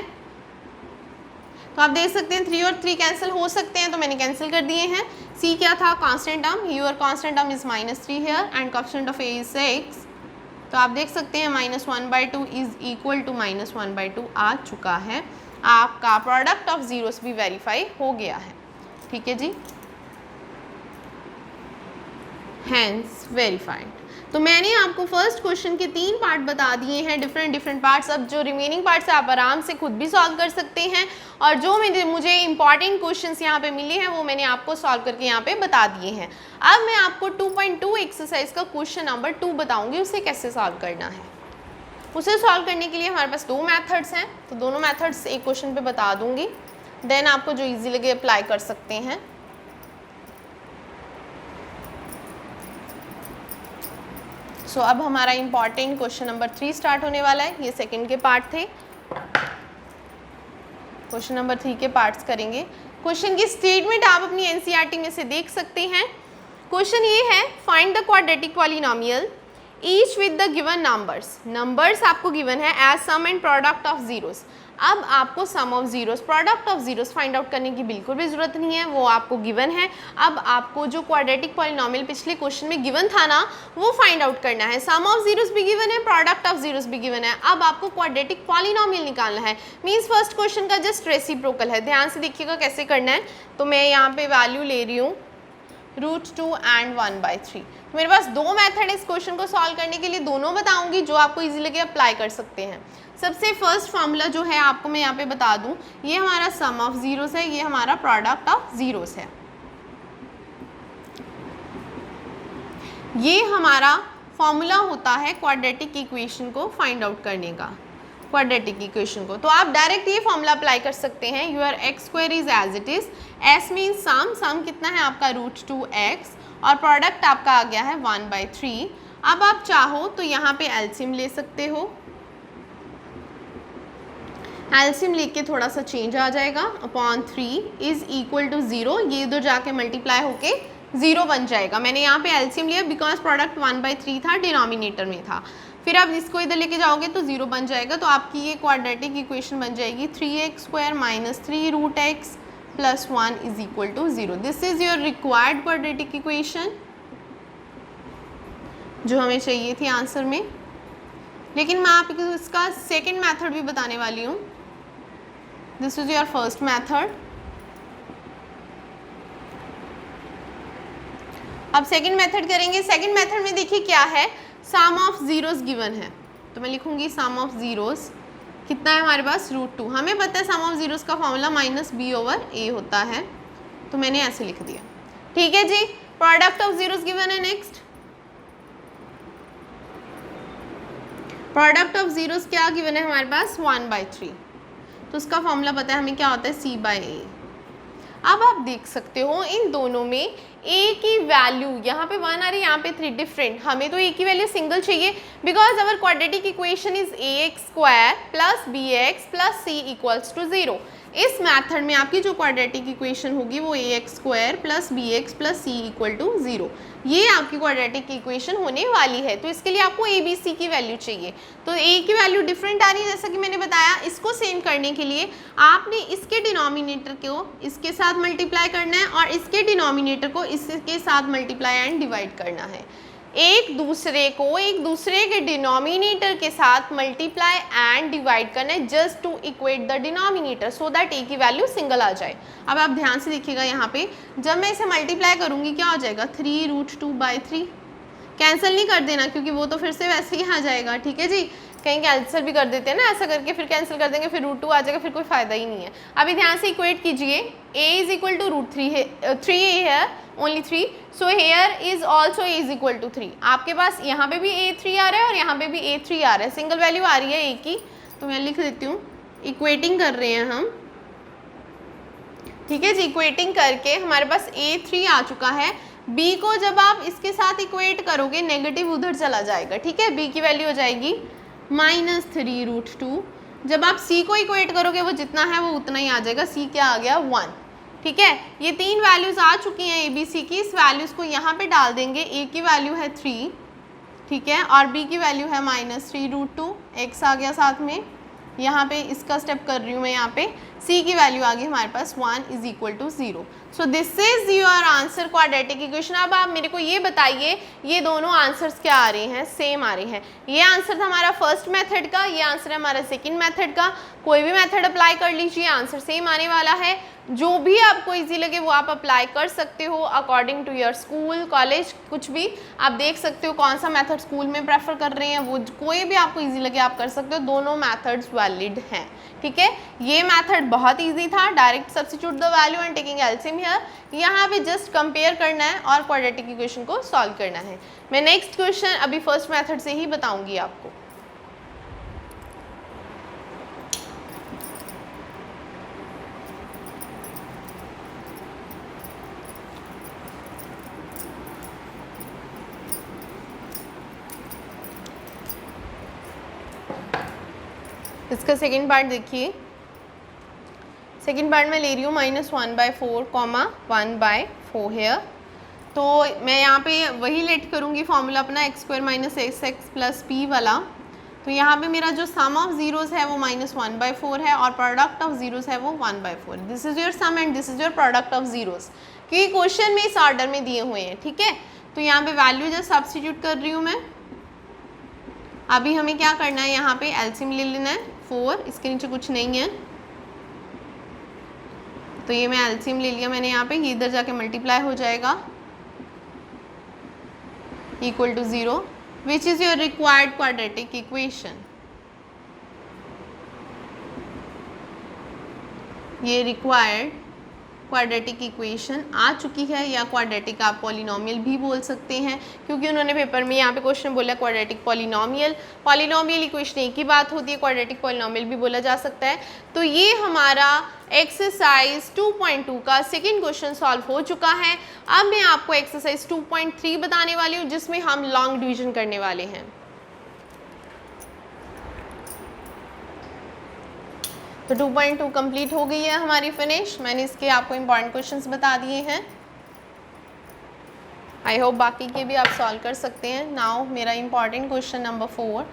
तो आप देख सकते हैं 3 और 3 कैंसिल हो सकते हैं, तो मैंने कैंसिल कर दिए हैं। c क्या था, constant term, your constant term is -3 here and coefficient of a is 6, तो आप देख सकते हैं -1/2 इज इक्वल टू -1/2 आ चुका है। आपका प्रोडक्ट ऑफ जीरोस भी वेरीफाई हो गया है। ठीक है जी, हैंस वेरीफाइड। तो मैंने आपको फर्स्ट क्वेश्चन के 3 पार्ट बता दिए हैं, डिफरेंट पार्ट्स। अब जो रिमेनिंग पार्ट्स आप आराम से खुद भी सॉल्व कर सकते हैं, और जो मुझे इंपॉर्टेंट क्वेश्चंस यहाँ पे मिले हैं वो मैंने आपको सॉल्व करके यहाँ पे बता दिए हैं। अब मैं आपको 2.2 एक्सरसाइज का क्वेश्चन नंबर 2 बताऊँगी, उसे कैसे सॉल्व करना है। उसे सॉल्व करने के लिए हमारे पास 2 मैथड्स हैं, तो दोनों मैथड्स एक क्वेश्चन पे बता दूँगी, देन आपको जो ईजी लगे अप्लाई कर सकते हैं। सो अब हमारा इंपॉर्टेंट क्वेश्चन नंबर 3 स्टार्ट होने वाला है। ये सेकंड के पार्ट थे, क्वेश्चन नंबर 3 के पार्ट्स करेंगे। क्वेश्चन की स्टेटमेंट आप अपनी एनसीईआरटी में से देख सकते हैं। क्वेश्चन ये है, find the quadratic polynomial each with the given numbers आपको गिवन है as sum and product of zeros. अब आपको sum of zeros, product of zeros find out करने की बिल्कुल भी ज़रूरत नहीं है, वो आपको गिवन है। अब आपको जो क्वाड्रेटिक पॉलिनोमियल पिछले क्वेश्चन में गिवन था ना, वो फाइंड आउट करना है। सम ऑफ जीरोस भी गिवन है, प्रोडक्ट ऑफ जीरोस भी गिवन है। अब आपको क्वाड्रेटिक पॉलिनोमियल निकालना है, मीन्स फर्स्ट क्वेश्चन का जस्ट रेसिप्रोकल है। ध्यान से देखिएगा कैसे करना है। तो मैं यहाँ पे वैल्यू ले रही हूँ √2 एंड 1/3। मेरे पास 2 मेथड है इस क्वेश्चन को सॉल्व करने के लिए, दोनों बताऊंगी जो आपको इजी लगे अप्लाई कर सकते हैं। सबसे फर्स्ट फॉर्मूला जो है आपको मैं यहाँ पे बता दूं, ये हमारा सम ऑफ जीरोस है, ये हमारा प्रोडक्ट ऑफ जीरोस है। ये हमारा फॉर्मूला होता है क्वाड्रेटिक इक्वेशन को फाइंड आउट करने का, क्वाड्रेटिक इक्वेशन को। तो आप डायरेक्ट ये फॉर्मूला अप्लाई कर सकते हैं, your x² is as it is, s means sum कितना है आपका √2x, और प्रोडक्ट आपका आ गया है 1/3। अब आप चाहो तो यहाँ पे एलसीएम ले सकते हो, एलसीएम लेके थोड़ा सा चेंज आ जाएगा, अपॉन 3 इज इक्वल टू 0, ये इधर जाके मल्टीप्लाई होके 0 बन जाएगा। मैंने यहाँ पे एलसीएम लिया बिकॉज प्रोडक्ट 1/3 था, डिनोमिनेटर में था। फिर आप इसको इधर लेके जाओगे तो 0 बन जाएगा। तो आपकी ये क्वाड्रेटिक इक्वेशन बन जाएगी 3x² - 3√x + 1 is equal to 0। This is your required quadratic equation जो हमें चाहिए थी आंसर में। लेकिन मैं आपको इसका सेकेंड मैथड भी बताने वाली हूँ। This is your first method. अब सेकंड मेथड करेंगे। सेकंड मेथड में देखिए क्या है, सम ऑफ जीरोस गिवन है, तो मैं लिखूंगी सम ऑफ जीरोस कितना है हमारे पास √2। हमें पता है सम ऑफ जीरोस का फॉर्मूला -b/a होता है, तो मैंने ऐसे लिख दिया। ठीक है जी, प्रोडक्ट ऑफ जीरोस गिवन है। नेक्स्ट प्रोडक्ट ऑफ जीरोस क्या गिवन है हमारे पास 1/3, तो उसका फॉर्मूला पता है हमें क्या होता है c/a। अब आप देख सकते हो इन दोनों में a की वैल्यू यहाँ पे 1 आ रही है, यहाँ पे 3 डिफरेंट। हमें तो a की वैल्यू सिंगल चाहिए because our quadratic equation is ax² + bx + c = 0। इस मेथड में आपकी जो क्वाड्रेटिक इक्वेशन होगी वो ax² + bx + c = 0, ये आपकी क्वाड्रेटिक इक्वेशन होने वाली है। तो इसके लिए आपको a b c की वैल्यू चाहिए, तो a की वैल्यू डिफरेंट आ रही है जैसा कि मैंने बताया। इसको सेम करने के लिए आपने इसके डिनोमिनेटर को इसके साथ मल्टीप्लाई करना है और इसके डिनोमिनेटर को इसके साथ मल्टीप्लाई एंड डिवाइड करना है। एक दूसरे के डिनोमिनेटर के साथ मल्टीप्लाई एंड डिवाइड करना है just to equate the denominator so that a की वैल्यू सिंगल आ जाए। अब आप ध्यान से देखिएगा यहाँ पे जब मैं इसे मल्टीप्लाई करूँगी क्या हो जाएगा 3√2/3। कैंसिल नहीं कर देना क्योंकि वो तो फिर से वैसे ही आ जाएगा। ठीक है जी, कहीं कैंसिल भी कर देते हैं ना, ऐसा करके फिर कैंसिल कर देंगे, फिर √2 आ जाएगा, फिर कोई फ़ायदा ही नहीं है। अभी ध्यान से इक्वेट कीजिए, a = √3 है, 3 है only 3, so here is also a = 3। आपके पास यहाँ पे भी a3 आ रहा है और यहाँ पे भी a3 आ रहा है, सिंगल वैल्यू आ रही है a की, तो मैं लिख देती हूँ। इक्वेटिंग कर रहे हैं हम, ठीक है जी। इक्वेटिंग करके हमारे पास a3 आ चुका है। b को जब आप इसके साथ इक्वेट करोगे नेगेटिव उधर चला जाएगा, ठीक है। b की वैल्यू हो जाएगी -3√2। जब आप c को इक्वेट करोगे वो जितना है वो उतना ही आ जाएगा, c क्या आ गया 1। ठीक है, ये 3 वैल्यूज़ आ चुकी हैं a b c की। इस वैल्यूज़ को यहाँ पे डाल देंगे। a की वैल्यू है 3, ठीक है, और b की वैल्यू है -3√2, x आ गया साथ में। यहाँ पे इसका स्टेप कर रही हूँ मैं, यहाँ पे c की वैल्यू आ गई हमारे पास 1 = 0। So this is your answer quadratic equation. अब आप मेरे को ये बताइए ये दोनों आंसर्स क्या आ रहे हैं, सेम आ रहे हैं। ये आंसर था हमारा फर्स्ट मेथड का, ये आंसर है हमारा सेकंड मेथड का। कोई भी मेथड अप्लाई कर लीजिए, आंसर सेम आने वाला है। जो भी आपको इजी लगे वो आप अप्लाई कर सकते हो according to your school college, कुछ भी आप देख सकते हो कौन सा मेथड स्कूल में प्रेफर कर रहे हैं, वो कोई भी आपको इजी लगे आप कर सकते हो। दोनों मेथड्स वैलिड हैं, ठीक है। ये मेथड बहुत इजी था, direct substitute the value and taking LCM here. यहाँ पे जस्ट कंपेयर करना है और क्वाड्रेटिक इक्वेशन को सॉल्व करना है। मैं नेक्स्ट क्वेश्चन अभी फर्स्ट मेथड से ही बताऊंगी आपको। इसका सेकेंड पार्ट देखिए। सेकेंड पार्ट में ले रही हूँ -1/4, 1/4 हेयर। तो मैं यहाँ पे वही लेट करूँगी फॉर्मूला अपना x² - sx + p वाला। तो यहाँ पे मेरा जो सम ऑफ जीरोस है वो -1/4 है और प्रोडक्ट ऑफ जीरोस है वो 1/4। This is your sum and this is your product of zeros, क्योंकि क्वेश्चन में इस ऑर्डर में दिए हुए हैं, ठीक है। तो यहाँ पे वैल्यू जस्ट सब्स्टिट्यूट कर रही हूँ मैं। अभी हमें क्या करना है, यहाँ पे एलसीएम ले लेना है 4, इसके नीचे कुछ नहीं है, तो ये मैं एलसीएम ले लिया मैंने यहाँ पे। ये इधर जाके मल्टीप्लाई हो जाएगा = 0, which is your required quadratic equation. ये रिक्वायर्ड क्वाड्रेटिक इक्वेशन आ चुकी है, या क्वाड्रेटिक आप पॉलिनोमियल भी बोल सकते हैं, क्योंकि उन्होंने पेपर में यहाँ पे क्वेश्चन बोला क्वाड्रेटिक पॉलिनोमियल। पॉलिनोमियल इक्वेशन एक ही बात होती है, क्वाड्रेटिक पॉलिनोमियल भी बोला जा सकता है। तो ये हमारा एक्सरसाइज 2.2 का सेकंड क्वेश्चन सॉल्व हो चुका है। अब मैं आपको एक्सरसाइज 2.3 बताने वाली हूँ जिसमें हम लॉन्ग डिवीजन करने वाले हैं। तो 2.2 कंप्लीट हो गई है हमारी फिनिश। मैंने इसके आपको इंपॉर्टेंट क्वेश्चंस बता दिए हैं। आई होप बाकी के भी आप सॉल्व कर सकते हैं। नाउ मेरा important question number 4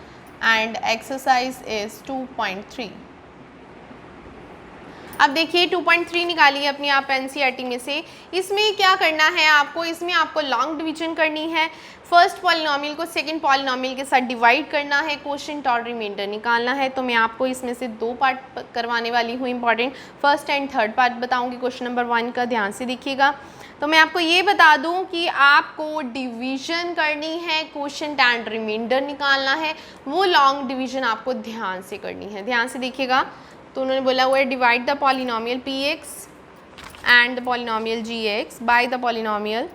and exercise is 2.3। अब देखिए 2.3 निकालिए अपनी आप एनसीईआरटी में से। इसमें क्या करना है आपको, इसमें आपको लॉन्ग डिवीजन करनी है। फर्स्ट पॉलिनोमियल को सेकंड पॉलिनोमियल के साथ डिवाइड करना है, क्वोशिएंट और रिमाइंडर निकालना है। तो मैं आपको इसमें से 2 पार्ट करवाने वाली हूँ important. First and third part बताऊँगी क्वेश्चन नंबर 1 का, ध्यान से देखिएगा। तो मैं आपको ये बता दूं कि आपको डिवीजन करनी है, क्वोशिएंट एंड रिमाइंडर निकालना है, वो लॉन्ग डिवीजन आपको ध्यान से करनी है। ध्यान से देखिएगा, तो उन्होंने बोला हुआ है divide the polynomial px and the polynomial gx by the polynomial.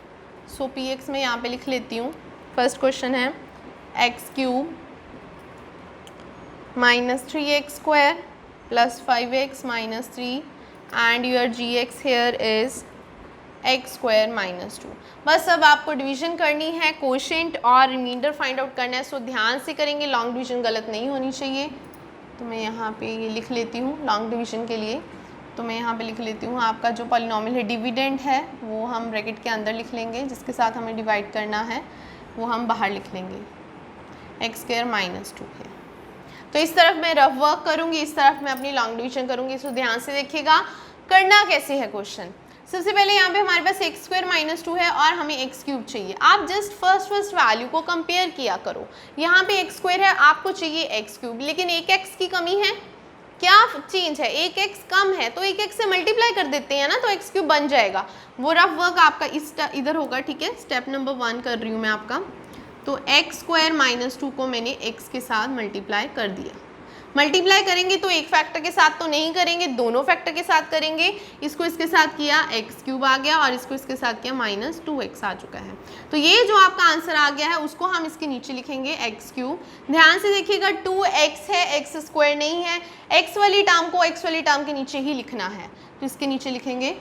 So px में यहाँ पे लिख लेती हूँ। फर्स्ट क्वेश्चन है x³ minus 3x square plus 5x minus 3 and your gx here is x square minus 2। बस अब आपको डिवीजन करनी है, क्वोशिएंट और रिमाइंडर फाइंड आउट करना है। सो ध्यान से करेंगे, लॉन्ग डिवीजन गलत नहीं होनी चाहिए। तो मैं यहाँ पे ये लिख लेती हूँ लॉन्ग डिवीजन के लिए। तो मैं यहाँ पे लिख लेती हूँ आपका जो पॉलिनोमियल है डिविडेंड है वो हम ब्रैकेट के अंदर लिख लेंगे, जिसके साथ हमें डिवाइड करना है वो हम बाहर लिख लेंगे, x स्क्वायर माइनस 2 है। तो इस तरफ मैं रफ वर्क करूँगी, इस तरफ मैं अपनी लॉन्ग डिवीजन करूँगी। सो ध्यान से देखिएगा करना कैसे है क्वेश्चन। सबसे पहले यहाँ पे हमारे पास x स्क्वायर माइनस 2 है और हमें x³ चाहिए। आप जस्ट फर्स्ट वैल्यू को कंपेयर किया करो। यहाँ पे x स्क्वायर है, आपको चाहिए x³, लेकिन एक x की कमी है। क्या चेंज है? एक x कम है, तो एक x से मल्टीप्लाई कर देते हैं ना, तो x³ बन जाएगा। वो रफ वर्क आपका इस इधर होगा, ठीक है। स्टेप नंबर 1 कर रही हूँ मैं आपका। तो x स्क्वायर माइनस 2 को मैंने x के साथ मल्टीप्लाई कर दिया। मल्टीप्लाई करेंगे तो एक फैक्टर के साथ तो नहीं करेंगे, दोनों फैक्टर के साथ करेंगे। इसको इसके साथ किया x³ आ गया और इसको इसके साथ किया माइनस 2x आ चुका है। तो ये जो आपका आंसर आ गया है उसको हम इसके नीचे लिखेंगे x³। ध्यान से देखिएगा 2x है, x स्क्वायर नहीं है। x वाली टर्म को x वाली टर्म के नीचे ही लिखना है, तो इसके नीचे लिखेंगे।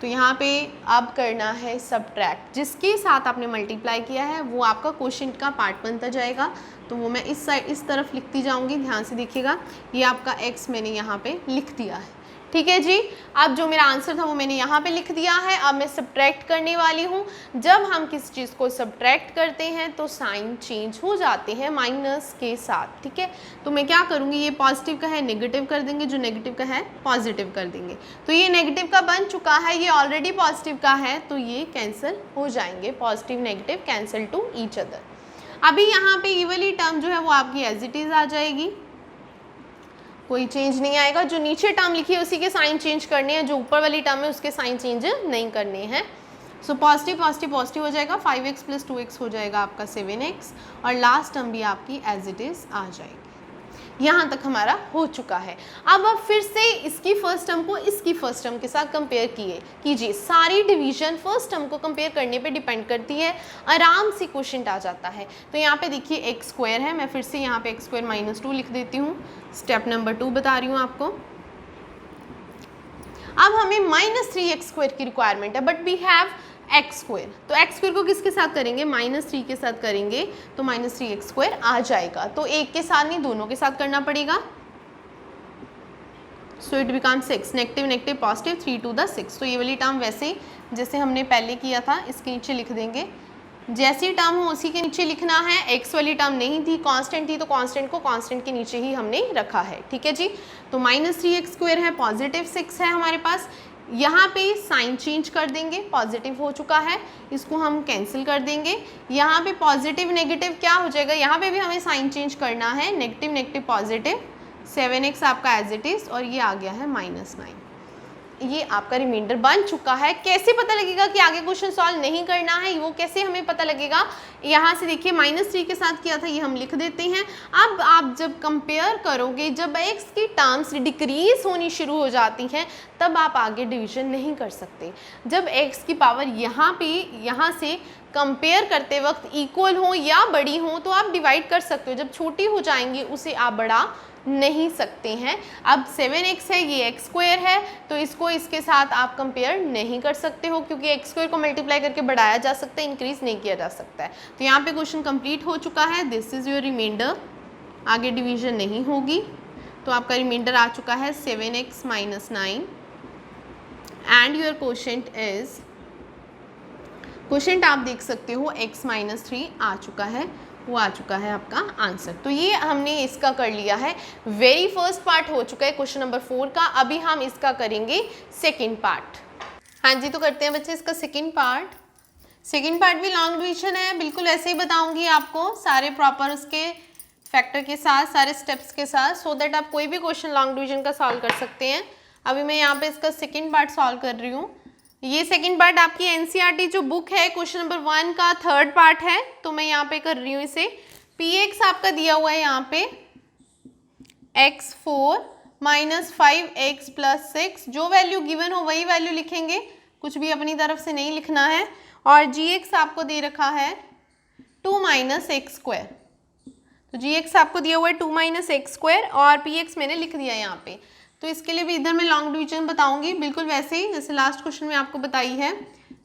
तो यहाँ पे अब करना है सब्ट्रैक्ट, जिसके साथ आपने मल्टीप्लाई किया है वो आपका क्वोशिएंट का पार्ट बनता जाएगा। तो वो मैं इस साइड इस तरफ लिखती जाऊँगी। ध्यान से देखिएगा, ये आपका x मैंने यहाँ पे लिख दिया है, ठीक है जी। अब जो मेरा आंसर था वो मैंने यहाँ पे लिख दिया है। अब मैं सब्ट्रैक्ट करने वाली हूँ। जब हम किसी चीज़ को सब्ट्रैक्ट करते हैं तो साइन चेंज हो जाते हैं माइनस के साथ, ठीक है। तो मैं क्या करूँगी, ये पॉजिटिव का है नेगेटिव कर देंगे, जो नेगेटिव का है पॉजिटिव कर देंगे। तो ये नेगेटिव का बन चुका है, ये ऑलरेडी पॉजिटिव का है, तो ये कैंसिल हो जाएंगे। Positive negative cancel two each other. अभी यहाँ पे ये वाली टर्म जो है वो आपकी एज इट इज़ आ जाएगी, कोई चेंज नहीं आएगा। जो नीचे टर्म लिखी है उसी के साइन चेंज करने हैं, जो ऊपर वाली टर्म है उसके साइन चेंज नहीं करने हैं। सो पॉजिटिव पॉजिटिव पॉजिटिव हो जाएगा, 5x प्लस 2x हो जाएगा आपका 7x, और लास्ट टर्म भी आपकी एज इट इज़ आ जाएगी। यहाँ तक हमारा हो चुका है। अब आप फिर से इसकी फर्स्ट टर्म को इसकी फर्स्ट टर्म के साथ कंपेयर कीजिए। सारी डिवीजन फर्स्ट टर्म को कंपेयर करने पे डिपेंड करती है, आराम से क्वोशिएंट आ जाता है। तो यहाँ पे देखिए x स्क्वायर है, मैं फिर से यहाँ पे x स्क्वायर माइनस 2 लिख देती हूँ। स्टेप नंबर 2 बता रही हूँ आपको। अब हमें माइनस 3x स्क्वायर की रिक्वायरमेंट है, but we have x square. तो एक्स स्क्वायर को किसके साथ करेंगे, माइनस 3 के साथ करेंगे, तो माइनस 3x स्क्वायर आ जाएगा। तो एक के साथ नहीं, दोनों के साथ करना पड़ेगा। So it become 6, negative negative positive, 3 to the 6। तो ये वाली टर्म वैसे जैसे हमने पहले किया था इसके नीचे लिख देंगे। जैसी टर्म हो उसी के नीचे लिखना है। एक्स वाली टर्म नहीं थी, कांस्टेंट थी, तो कांस्टेंट को कांस्टेंट के नीचे ही हमने रखा है, ठीक है जी। तो माइनस 3x स्क्वायर है, पॉजिटिव 6 है हमारे पास। यहाँ पे साइन चेंज कर देंगे, पॉजिटिव हो चुका है, इसको हम कैंसिल कर देंगे। यहाँ पे पॉजिटिव नेगेटिव क्या हो जाएगा, यहाँ पे भी हमें साइन चेंज करना है, नेगेटिव नेगेटिव पॉजिटिव, 7x आपका एज इट इज़, और ये आ गया है -9। ये आपका रिमाइंडर बन चुका है। कैसे पता लगेगा कि आगे क्वेश्चन सॉल्व नहीं करना है, वो कैसे हमें पता लगेगा, यहाँ से देखिए -3 के साथ किया था, ये हम लिख देते हैं। अब आप जब कंपेयर करोगे, जब x की टर्म्स डिक्रीज होनी शुरू हो जाती हैं, तब आप आगे डिवीजन नहीं कर सकते। जब x की पावर यहाँ से कंपेयर करते वक्त इक्वल हो या बड़ी हो तो आप डिवाइड कर सकते हो, जब छोटी हो जाएंगी उसे आप बढ़ा नहीं सकते हैं। अब 7x है, ये x स्क्वायर है, तो इसको इसके साथ आप कंपेयर नहीं कर सकते हो, क्योंकि x स्क्वायर को मल्टीप्लाई करके बढ़ाया जा सकता है, इंक्रीज नहीं किया जा सकता है। तो यहाँ पे क्वेश्चन कंप्लीट हो चुका है। दिस इज़ योर रिमाइंडर, आगे डिवीजन नहीं होगी। तो आपका रिमाइंडर आ चुका है 7x - 9 and your quotient is, quotient आप देख सकते हो x - 3 आ चुका है, वो आ चुका है आपका आंसर। तो ये हमने इसका कर लिया है, वेरी फर्स्ट पार्ट हो चुका है क्वेश्चन नंबर 4 का। अभी हम इसका करेंगे सेकंड पार्ट। हाँ जी, तो करते हैं बच्चे इसका सेकंड पार्ट। सेकंड पार्ट भी लॉन्ग डिवीजन है, बिल्कुल ऐसे ही बताऊंगी आपको, सारे प्रॉपर उसके फैक्टर के साथ, सारे स्टेप्स के साथ, सो दैट आप कोई भी क्वेश्चन लॉन्ग डिवीजन का सॉल्व कर सकते हैं। अभी मैं यहाँ पे इसका सेकेंड पार्ट सॉल्व कर रही हूँ। ये सेकंड पार्ट आपकी एनसीईआरटी जो बुक है क्वेश्चन नंबर 1 का थर्ड पार्ट है, तो मैं यहाँ पे कर रही हूँ इसे। px आपका दिया हुआ है यहाँ पे x4 माइनस 5x प्लस 6, जो वैल्यू गिवन हो वही वैल्यू लिखेंगे, कुछ भी अपनी तरफ से नहीं लिखना है। और gx आपको दे रखा है 2 माइनस एक्स स्क्वायर, तो gx आपको दिया हुआ है 2 माइनस एक्स स्क्वायर और px मैंने लिख दिया यहाँ पे। तो इसके लिए भी इधर मैं लॉन्ग डिवीजन बताऊंगी, बिल्कुल वैसे ही जैसे लास्ट क्वेश्चन में आपको बताई है।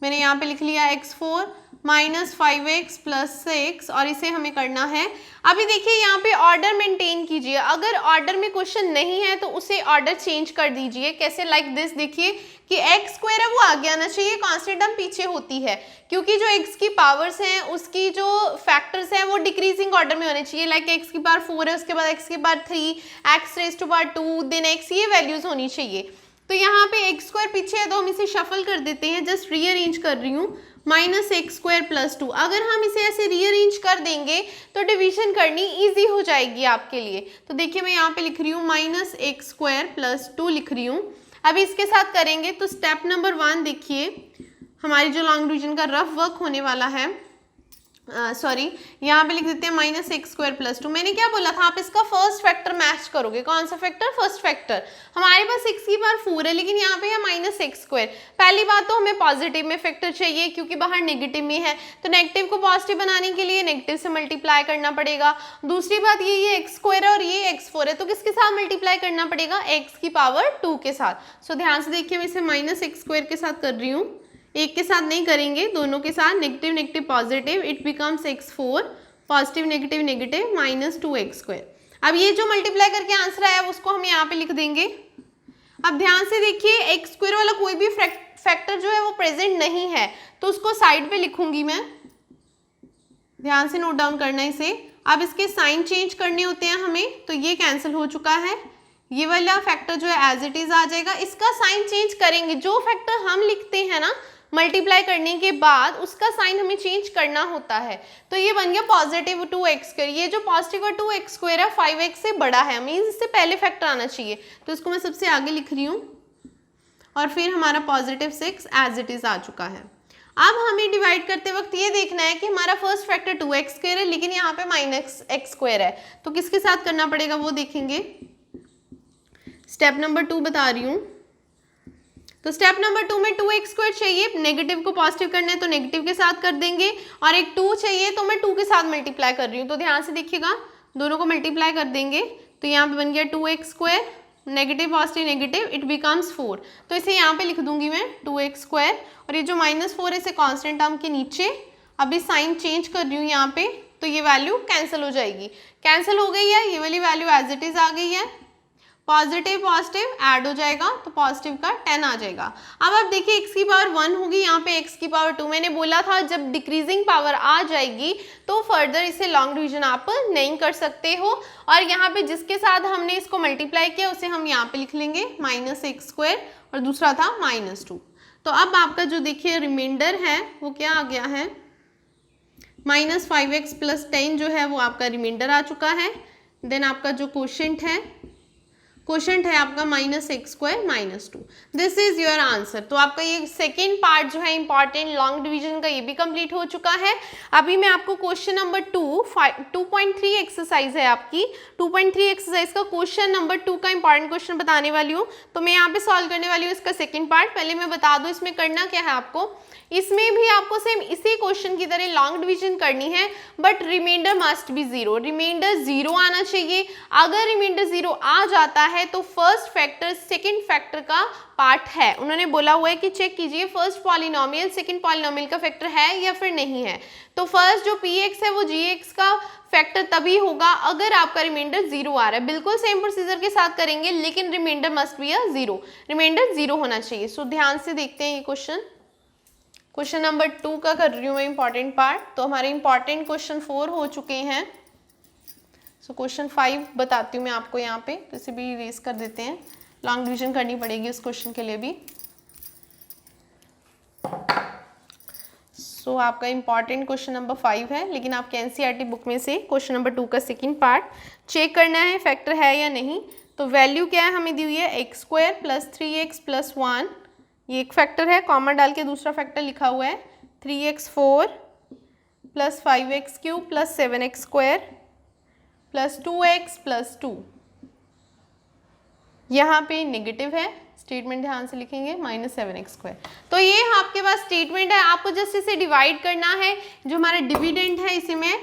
मैंने यहाँ पे लिख लिया x4 माइनस 5x प्लस 6 और इसे हमें करना है। अभी देखिए यहाँ पे ऑर्डर मेंटेन कीजिए, अगर ऑर्डर में क्वेश्चन नहीं है तो उसे ऑर्डर चेंज कर दीजिए। कैसे? लाइक दिस, देखिए कि एक्स स्क्वायर है वो आगे आना चाहिए, कांस्टेंट टर्म पीछे होती है, क्योंकि जो एक्स की पावर्स हैं उसकी जो फैक्टर्स हैं वो डिक्रीजिंग ऑर्डर में होने चाहिए। लाइक एक्स की पावर 4 है, उसके बाद एक्स की power 3, x raise to power 2, then x, ये वैल्यूज होनी चाहिए। तो यहाँ पे एक्स स्क्वायर पीछे है तो हम इसे शफल कर देते हैं, जस्ट रीअरेंज कर रही हूँ, माइनस एक्स स्क्वायर प्लस 2। अगर हम इसे ऐसे रीअरेंज कर देंगे तो डिवीजन करनी इजी हो जाएगी आपके लिए। तो देखिए मैं यहाँ पे लिख रही हूँ माइनस एक्स स्क्वायर प्लस 2 लिख रही हूँ। अभी इसके साथ करेंगे तो स्टेप नंबर 1 देखिए, हमारी जो लॉन्ग डिवीजन का रफ वर्क होने वाला है, सॉरी यहाँ पे लिख देते हैं माइनस एक्स स्क्वायर प्लस 2। मैंने क्या बोला था, आप इसका फर्स्ट फैक्टर मैच करोगे। कौन सा फैक्टर? First factor. हमारे पास एक्स की पावर 4 है लेकिन यहाँ पे है माइनस एक्स स्क्वायर। पहली बात तो हमें पॉजिटिव में फैक्टर चाहिए क्योंकि बाहर नेगेटिव में है, तो नेगेटिव को पॉजिटिव बनाने के लिए नेगेटिव से मल्टीप्लाई करना पड़ेगा। दूसरी बात ये एक्स स्क्वायर है और ये x4 है, तो किसके साथ मल्टीप्लाई करना पड़ेगा? एक्स की पावर 2 के साथ। सो ध्यान से देखिए मैं इसे माइनस एक्स स्क्वायर के साथ कर रही हूँ, एक के साथ नहीं करेंगे, दोनों के साथ, negative negative positive, it becomes x4, positive negative negative, minus 2x square. अब ये जो मल्टीप्लाई करके आंसर आया उसको हम यहाँ पे लिख देंगे। अब ध्यान से देखिए एक्स स्क्वायर वाला कोई भी फैक्टर जो है वो प्रेजेंट नहीं है, तो उसको साइड पे लिखूंगी मैं, ध्यान से नोट डाउन करना इसे। अब इसके साइन चेंज करने होते हैं हमें, तो ये कैंसिल हो चुका है, ये वाला फैक्टर जो है एज इट इज आ जाएगा। इसका साइन चेंज करेंगे, जो फैक्टर हम लिखते हैं ना मल्टीप्लाई करने के बाद उसका साइन हमें चेंज करना होता है। तो ये बन गया पॉजिटिव 2x स्क्वायर। ये जो पॉजिटिव 2x स्क्वायर है 5x से बड़ा है, मीन्स इससे पहले फैक्टर आना चाहिए, तो इसको मैं सबसे आगे लिख रही हूँ। और फिर हमारा पॉजिटिव 6 एज इट इज आ चुका है। अब हमें डिवाइड करते वक्त ये देखना है कि हमारा फर्स्ट फैक्टर 2x स्क्वायर है लेकिन यहाँ पे माइनस एक्स स्क्वायर है, तो किसके साथ करना पड़ेगा वो देखेंगे। स्टेप नंबर 2 बता रही हूँ। तो स्टेप नंबर 2 में 2x स्क्वायर चाहिए, नेगेटिव को पॉजिटिव करना है तो नेगेटिव के साथ कर देंगे, और एक 2 चाहिए तो मैं 2 के साथ मल्टीप्लाई कर रही हूँ। तो ध्यान से देखिएगा, दोनों को मल्टीप्लाई कर देंगे तो यहाँ पे बन गया 2x square, negative positive negative, it becomes 4। तो इसे यहाँ पे लिख दूंगी मैं 2x स्क्वायर, और ये जो -4 है इसे कॉन्स्टेंट टर्म के नीचे, अभी साइन चेंज कर रही हूँ यहाँ पे, तो ये वैल्यू कैंसिल हो जाएगी। कैंसिल हो गई है, ये वाली वैल्यू एज इट इज आ गई है, पॉजिटिव पॉजिटिव ऐड हो जाएगा तो पॉजिटिव का 10 आ जाएगा। अब आप देखिए x की पावर 1 होगी, यहाँ पे x की पावर 2। मैंने बोला था जब डिक्रीजिंग पावर आ जाएगी तो फर्दर इसे लॉन्ग डिवीजन आप नहीं कर सकते हो, और यहाँ पे जिसके साथ हमने इसको मल्टीप्लाई किया उसे हम यहाँ पे लिख लेंगे माइनस एक्स स्क्वायर, और दूसरा था -2। तो अब आपका जो देखिए रिमाइंडर है वो क्या आ गया है, माइनस 5x प्लस 10 जो है वो आपका रिमाइंडर आ चुका है। देन आपका जो क्वोशंट है आपका minus x square -2। This is your answer. तो आपका ये सेकेंड पार्ट जो है इंपॉर्टेंट लॉन्ग डिवीजन का, ये भी कंप्लीट हो चुका है। अभी मैं आपको क्वेश्चन नंबर 2.3 एक्सरसाइज है आपकी, 2.3 एक्सरसाइज का क्वेश्चन नंबर 2 का इंपॉर्टेंट क्वेश्चन बताने वाली हूँ। तो मैं यहाँ पे सॉल्व करने वाली हूँ इसका सेकेंड पार्ट। पहले मैं बता दूँ इसमें करना क्या है आपको, इसमें भी आपको सेम इसी क्वेश्चन की तरह लॉन्ग डिवीजन करनी है, but remainder must be 0, remainder 0 आना चाहिए। अगर रिमाइंडर 0 आ जाता है तो फर्स्ट फैक्टर सेकंड फैक्टर का पार्ट है। उन्होंने बोला हुआ है कि चेक कीजिए फर्स्ट पॉलिनोमियल सेकंड पॉलिनोमियल का फैक्टर है या फिर नहीं है। तो फर्स्ट जो px है वो gx का फैक्टर तभी होगा अगर आपका रिमाइंडर 0 आ रहा है। बिल्कुल सेम प्रोसीजर के साथ करेंगे लेकिन रिमाइंडर मस्ट बी 0, रिमाइंडर 0 होना चाहिए। सो ध्यान से देखते हैं ये क्वेश्चन नंबर 2 का कर रही हूँ मैं इंपॉर्टेंट पार्ट। तो हमारे इंपॉर्टेंट क्वेश्चन 4 हो चुके हैं। सो क्वेश्चन 5 बताती हूँ मैं आपको यहाँ पे, तो इसे भी इरेज कर देते हैं, लॉन्ग डिवीजन करनी पड़ेगी उस क्वेश्चन के लिए भी। सो आपका इंपॉर्टेंट क्वेश्चन नंबर 5 है, लेकिन आपके एनसीईआरटी बुक में से क्वेश्चन नंबर 2 का सेकेंड पार्ट चेक करना है फैक्टर है या नहीं। तो वैल्यू क्या है हमें दी हुई है, x square plus 3x plus 1, ये एक फैक्टर है, कॉमा डाल के दूसरा फैक्टर लिखा हुआ है 3x4 plus 5x³ plus 7x² plus 2x plus 2। यहाँ पे नेगेटिव है, स्टेटमेंट ध्यान से लिखेंगे -7x²। तो ये आपके पास स्टेटमेंट है, आपको जस्ट इसे डिवाइड करना है। जो हमारा डिविडेंड है इसे मैं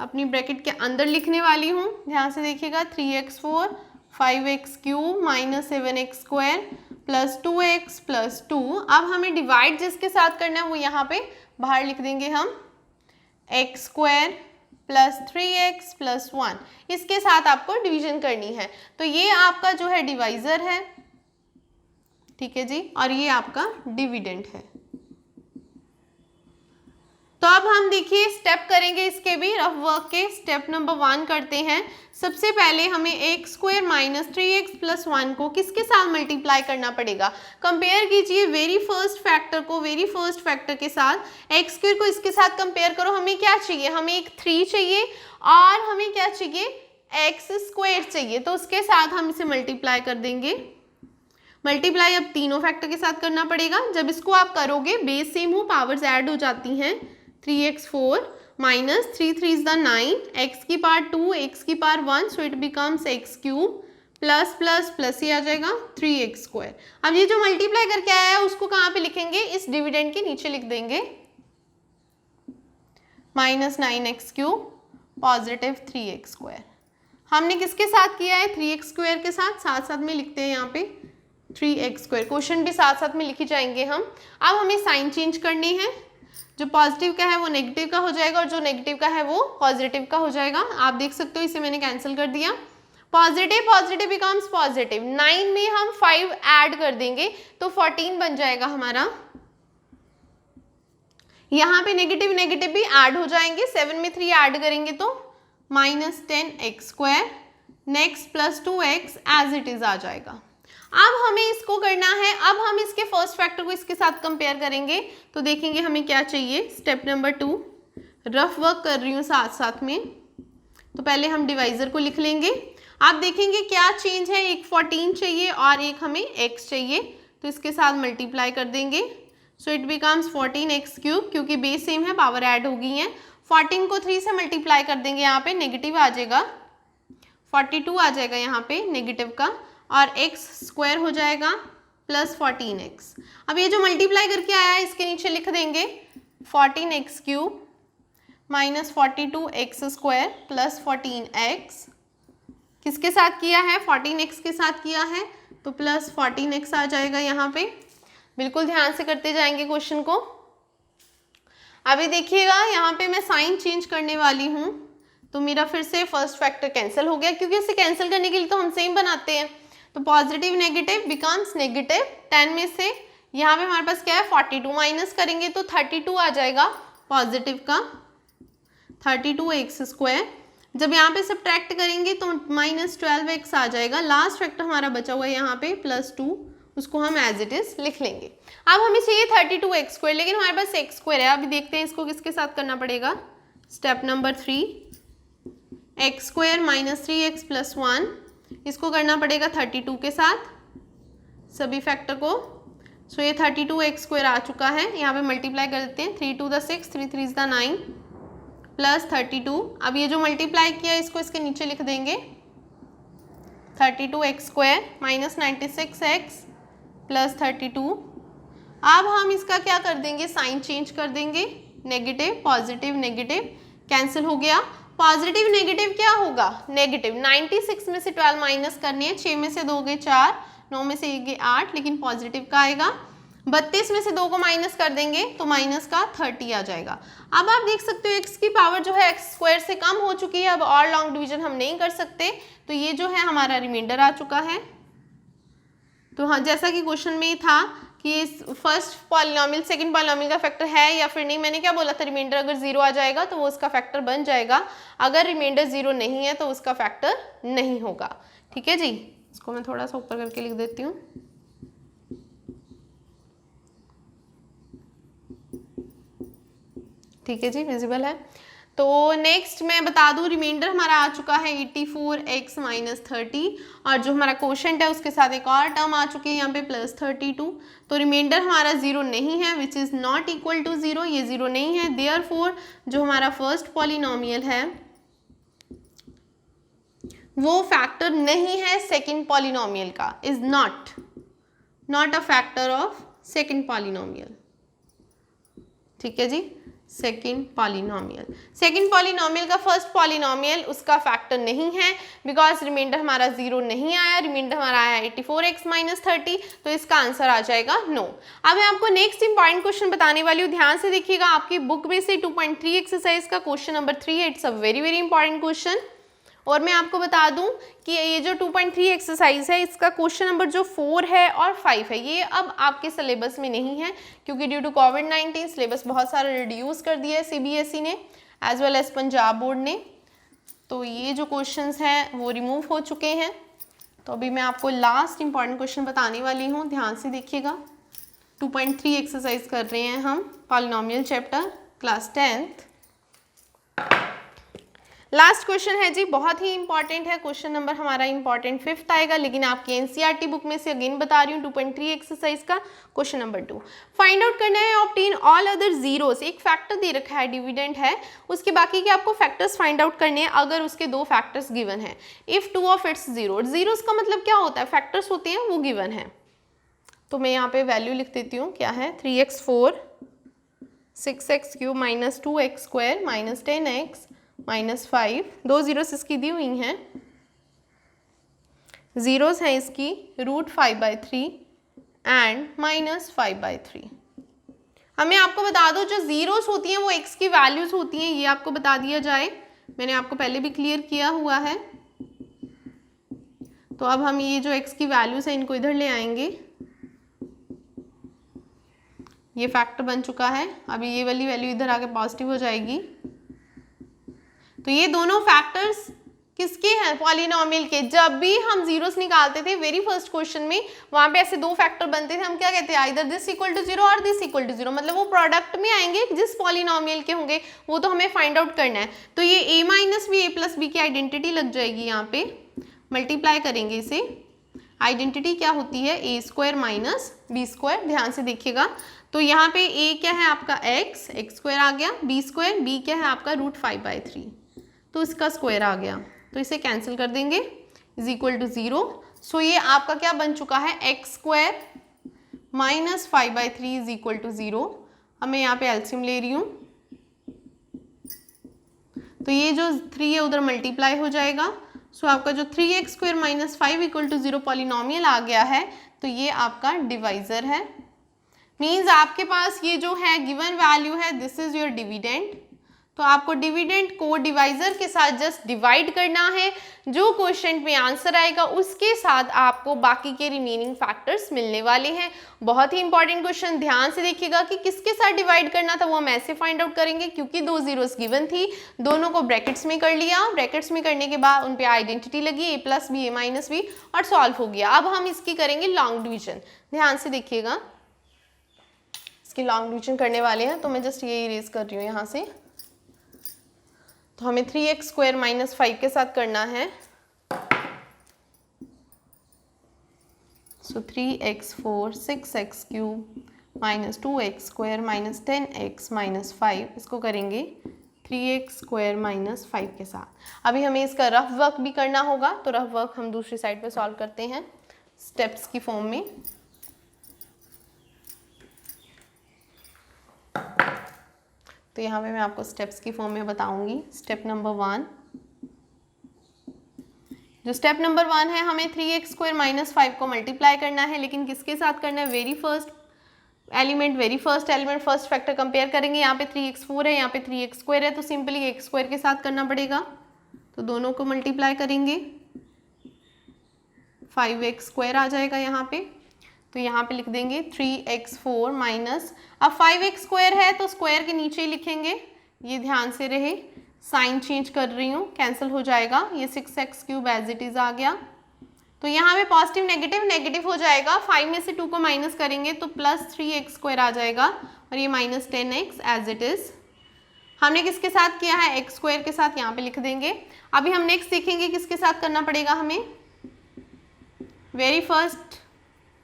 अपनी ब्रैकेट के अंदर लिखने वाली हूँ, ध्यान से देखिएगा 3x4 5x³ -7x² plus 2x plus 2। अब हमें डिवाइड जिसके साथ करना है वो यहाँ पे बाहर लिख देंगे हम x² प्लस 3x प्लस 1, इसके साथ आपको डिवीजन करनी है। तो ये आपका जो है डिवाइजर है, ठीक है जी, और ये आपका डिविडेंड है। तो अब हम देखिए स्टेप करेंगे इसके भी, रफ वर्क के स्टेप नंबर 1 करते हैं। सबसे पहले हमें x² माइनस 3x प्लस 1 को किसके साथ मल्टीप्लाई करना पड़ेगा। कंपेयर कीजिए वेरी फर्स्ट फैक्टर को वेरी फर्स्ट फैक्टर के साथ, x² को इसके साथ कंपेयर करो। हमें क्या चाहिए, हमें एक 3 चाहिए और हमें क्या चाहिए, x² चाहिए। तो उसके साथ हम इसे मल्टीप्लाई कर देंगे। मल्टीप्लाई अब तीनों फैक्टर के साथ करना पड़ेगा। जब इसको आप करोगे बेस सेम हो, पावर्स ऐड हो जाती हैं। 3x4 minus 3 3 is the 9, x की पावर 2 x की power 1, so it becomes x³ plus plus plus ही आ जाएगा 3x²। अब ये जो मल्टीप्लाई करके आया है उसको कहाँ पे लिखेंगे, इस डिविडेंड के नीचे लिख देंगे -9x³ पॉजिटिव 3x²। हमने किसके साथ किया है, 3x² के साथ, साथ साथ में लिखते हैं यहाँ पे 3x²। क्वेश्चन भी साथ साथ में लिखी जाएंगे हम। अब हमें साइन चेंज करनी है, जो पॉजिटिव का है वो नेगेटिव का हो जाएगा और जो नेगेटिव का है वो पॉजिटिव का हो जाएगा। आप देख सकते हो इसे मैंने कैंसिल कर दिया। पॉजिटिव पॉजिटिव बिकम्स पॉजिटिव, 9 में हम 5 ऐड कर देंगे तो 14 बन जाएगा हमारा। यहाँ पे नेगेटिव नेगेटिव भी ऐड हो जाएंगे, 7 में 3 ऐड करेंगे तो -10x², next plus 2x as it is आ जाएगा। अब हमें इसको करना है, अब हम इसके फर्स्ट फैक्टर को इसके साथ कंपेयर करेंगे तो देखेंगे हमें क्या चाहिए। स्टेप नंबर 2, रफ वर्क कर रही हूँ साथ साथ में। तो पहले हम डिवाइजर को लिख लेंगे। आप देखेंगे क्या चेंज है, एक 14 चाहिए और एक हमें x चाहिए, तो इसके साथ मल्टीप्लाई कर देंगे। सो इट बिकम्स 14x³, क्योंकि बेस सेम है, पावर ऐड हो गई है। 14 को 3 से मल्टीप्लाई कर देंगे, यहाँ पे नेगेटिव आ जाएगा, 42 आ जाएगा यहाँ पे नेगेटिव का, और x² हो जाएगा प्लस 14x। अब ये जो मल्टीप्लाई करके आया है इसके नीचे लिख देंगे 14x³ minus 42x² plus 14x। किसके साथ किया है, 14x के साथ किया है, तो प्लस 14x आ जाएगा यहाँ पे। बिल्कुल ध्यान से करते जाएंगे क्वेश्चन को। अभी देखिएगा यहाँ पे मैं साइन चेंज करने वाली हूँ, तो मेरा फिर से फर्स्ट फैक्टर कैंसिल हो गया, क्योंकि इसे कैंसिल करने के लिए तो हम सेम बनाते हैं। तो पॉजिटिव नेगेटिव बिकम्स नेगेटिव, 10 में से यहाँ पे हमारे पास क्या है 42 माइनस करेंगे तो 32 आ जाएगा पॉजिटिव का, 32x²। जब यहाँ पे सब्ट्रैक्ट करेंगे तो -12x आ जाएगा। लास्ट फैक्टर हमारा बचा हुआ है यहाँ पे +2, उसको हम एज इट इज लिख लेंगे। अब हमें चाहिए 32x², लेकिन हमारे पास x² है। अभी देखते हैं इसको किसके साथ करना पड़ेगा। Step number 3, x² minus 3x plus 1, इसको करना पड़ेगा 32 के साथ सभी फैक्टर को। सो ये 32x² आ चुका है, यहाँ पे मल्टीप्लाई कर देते हैं। 3 2 द 6, 3 3 द 9 प्लस 32। अब ये जो मल्टीप्लाई किया इसको इसके नीचे लिख देंगे 32x² माइनस 96x प्लस 32। अब हम इसका क्या कर देंगे, साइन चेंज कर देंगे, नेगेटिव पॉजिटिव नेगेटिव कैंसिल हो गया। पॉजिटिव नेगेटिव क्या होगा, नेगेटिव। 96 में से 12 माइनस करनी है, 6 में से 2 गए 4, 9 में से 1 गए 8, लेकिन पॉजिटिव का आएगा। 32 में से 2 को माइनस कर देंगे तो माइनस का 30 आ जाएगा। अब आप देख सकते हो x की पावर जो है x² से कम हो चुकी है, अब और लॉन्ग डिवीजन हम नहीं कर सकते, तो ये जो है हमारा रिमाइंडर आ चुका है। तो हाँ, जैसा कि क्वेश्चन में था कि फर्स्ट पॉलिनोमियल सेकंड पॉलिनोमियल का फैक्टर है या फिर नहीं, मैंने क्या बोला था, रिमाइंडर अगर 0 आ जाएगा तो वो उसका फैक्टर बन जाएगा, अगर रिमाइंडर 0 नहीं है तो उसका फैक्टर नहीं होगा। ठीक है जी, इसको मैं थोड़ा सा ऊपर करके लिख देती हूँ। ठीक है जी, विजिबल है। तो नेक्स्ट मैं बता दूं, रिमाइंडर हमारा आ चुका है 84x माइनस 30, और जो हमारा क्वोशंट है उसके साथ एक और टर्म आ चुकी है यहाँ पे प्लस 32। तो रिमाइंडर हमारा 0 नहीं है, which is not equal to 0, ये 0 नहीं है। देयरफॉर जो हमारा फर्स्ट पॉलिनोमियल है वो फैक्टर नहीं है सेकेंड पॉलिनोमियल का, is not a factor of second polynomial. ठीक है जी, सेकेंड पॉलिनोमियल का फर्स्ट पॉलिनोमियल उसका फैक्टर नहीं है, बिकॉज रिमाइंडर हमारा 0 नहीं आया, रिमाइंडर हमारा आया 84x माइनस 30, तो इसका आंसर आ जाएगा नो। अब मैं आपको नेक्स्ट इंपॉर्टेंट क्वेश्चन बताने वाली हूँ, ध्यान से देखिएगा। आपकी बुक में से 2.3 एक्सरसाइज का question number 3, it's a very very important question. और मैं आपको बता दूं कि ये जो 2.3 एक्सरसाइज है इसका क्वेश्चन नंबर जो 4 है और 5 है ये अब आपके सिलेबस में नहीं है, क्योंकि ड्यू टू कोविड-19 सिलेबस बहुत सारा रिड्यूस कर दिया है सीबीएसई ने as well as Punjab board ने। तो ये जो क्वेश्चंस हैं वो रिमूव हो चुके हैं। तो अभी मैं आपको लास्ट इंपॉर्टेंट क्वेश्चन बताने वाली हूँ, ध्यान से देखिएगा। 2.3 एक्सरसाइज कर रहे हैं हम, polynomial chapter, class 10th। Last question है जी, बहुत ही इंपॉर्टेंट है। क्वेश्चन नंबर हमारा इंपॉर्टेंट 5th आएगा, लेकिन आपकी एनसीईआरटी बुक में से अगेन बता रही हूँ 2.3 एक्सरसाइज का क्वेश्चन नंबर 2। फाइंड आउट करना है ऑब्टेन ऑल अदर जीरोस। एक फैक्टर दे रखा है, डिविडेंड है, उसके बाकी के आपको फैक्टर्स फाइंड आउट करने हैं अगर उसके 2 फैक्टर्स गिवन है। If 2 of its zero, zeros का मतलब क्या होता है, फैक्टर्स होते हैं वो गिवन है। तो मैं यहाँ पे वैल्यू लिख देती हूँ, क्या है 3x4 6x³ minus 2x² minus 10x minus 5, 2 zeros इसकी दी हुई हैं, जीरोस हैं इसकी √5/3 एंड माइनस 5/3। हमें आपको बता दो जो जीरोस होती हैं वो x की वैल्यूज होती हैं, ये आपको बता दिया जाए, मैंने आपको पहले भी क्लियर किया हुआ है। तो अब हम ये जो x की वैल्यूज हैं इनको इधर ले आएंगे, ये फैक्टर बन चुका है। अभी ये वाली वैल्यू इधर आके पॉजिटिव हो जाएगी। तो ये दोनों फैक्टर्स किसके हैं, पॉलिनोमियल के। जब भी हम जीरोस निकालते थे वेरी फर्स्ट क्वेश्चन में, वहां पे ऐसे 2 फैक्टर बनते थे, हम क्या कहते हैं, आइदर दिस इक्वल टू 0 और दिस इक्वल टू 0, मतलब वो प्रोडक्ट में आएंगे जिस पॉलिनोमियल के होंगे वो तो हमें फाइंड आउट करना है। तो ये a minus b a plus b की आइडेंटिटी लग जाएगी, यहाँ पे मल्टीप्लाई करेंगे इसे। आइडेंटिटी क्या होती है, a² माइनस b²। ध्यान से देखिएगा, तो यहाँ पे a क्या है आपका x² आ गया, b² b क्या है आपका √5/3, तो इसका स्क्वायर आ गया, तो इसे कैंसिल कर देंगे, इज इक्वल टू 0। सो ये आपका क्या बन चुका है, x² minus 5/3 is equal to 0। अब मैं यहाँ पे एलसीएम ले रही हूँ, तो ये जो 3 है उधर मल्टीप्लाई हो जाएगा। सो आपका जो 3x² minus 5 equal to 0 polynomial आ गया है, तो ये आपका डिवाइजर है। मीन्स आपके पास ये जो है गिवन वैल्यू है, दिस इज योर डिविडेंड। तो आपको डिविडेंड को डिवाइजर के साथ जस्ट डिवाइड करना है, जो क्वेश्चन में आंसर आएगा उसके साथ आपको बाकी के रिमेनिंग फैक्टर्स मिलने वाले हैं। बहुत ही इंपॉर्टेंट क्वेश्चन, ध्यान से देखिएगा कि किसके साथ डिवाइड करना था वो हम ऐसे फाइंड आउट करेंगे, क्योंकि 2 जीरोस गिवन थी, दोनों को ब्रैकेट्स में कर लिया, ब्रैकेट्स में करने के बाद उन पे आइडेंटिटी लगी a plus b a minus b और सॉल्व हो गया। अब हम इसकी करेंगे लॉन्ग डिवीजन, ध्यान से देखिएगा, इसकी लॉन्ग डिवीजन करने वाले हैं। तो मैं जस्ट ये इरेज कर रही हूँ यहाँ से। तो हमें 3x² माइनस 5 के साथ करना है, सो 3x4 6x³ minus 2x² minus 10x minus 5, इसको करेंगे 3x² माइनस 5 के साथ। अभी हमें इसका रफ वर्क भी करना होगा, तो रफ वर्क हम दूसरी साइड पे सॉल्व करते हैं स्टेप्स की फॉर्म में। तो यहाँ पे मैं आपको स्टेप्स की फॉर्म में बताऊंगी। स्टेप नंबर 1, जो स्टेप नंबर 1 है, हमें 3x² माइनस 5 को मल्टीप्लाई करना है, लेकिन किसके साथ करना है, very first element first factor compare करेंगे। यहाँ पे 3x4 है, यहाँ पे 3x² है, तो सिंपली x² के साथ करना पड़ेगा, तो दोनों को मल्टीप्लाई करेंगे, 5x² आ जाएगा यहाँ पे। तो यहाँ पे लिख देंगे 3x4 माइनस, अब 5x² है तो स्क्वायर के नीचे ही लिखेंगे, ये ध्यान से रहे, साइन चेंज कर रही हूँ, कैंसिल हो जाएगा, ये 6x³ एज इट इज आ गया। तो यहाँ पे पॉजिटिव नेगेटिव हो जाएगा, 5 में से 2 को माइनस करेंगे तो प्लस 3x² आ जाएगा, और ये minus 10x as it is. हमने किसके साथ किया है, एक्स स्क्वायर के साथ, यहाँ पे लिख देंगे। अभी हम नेक्स्ट देखेंगे किसके साथ करना पड़ेगा हमें। Very first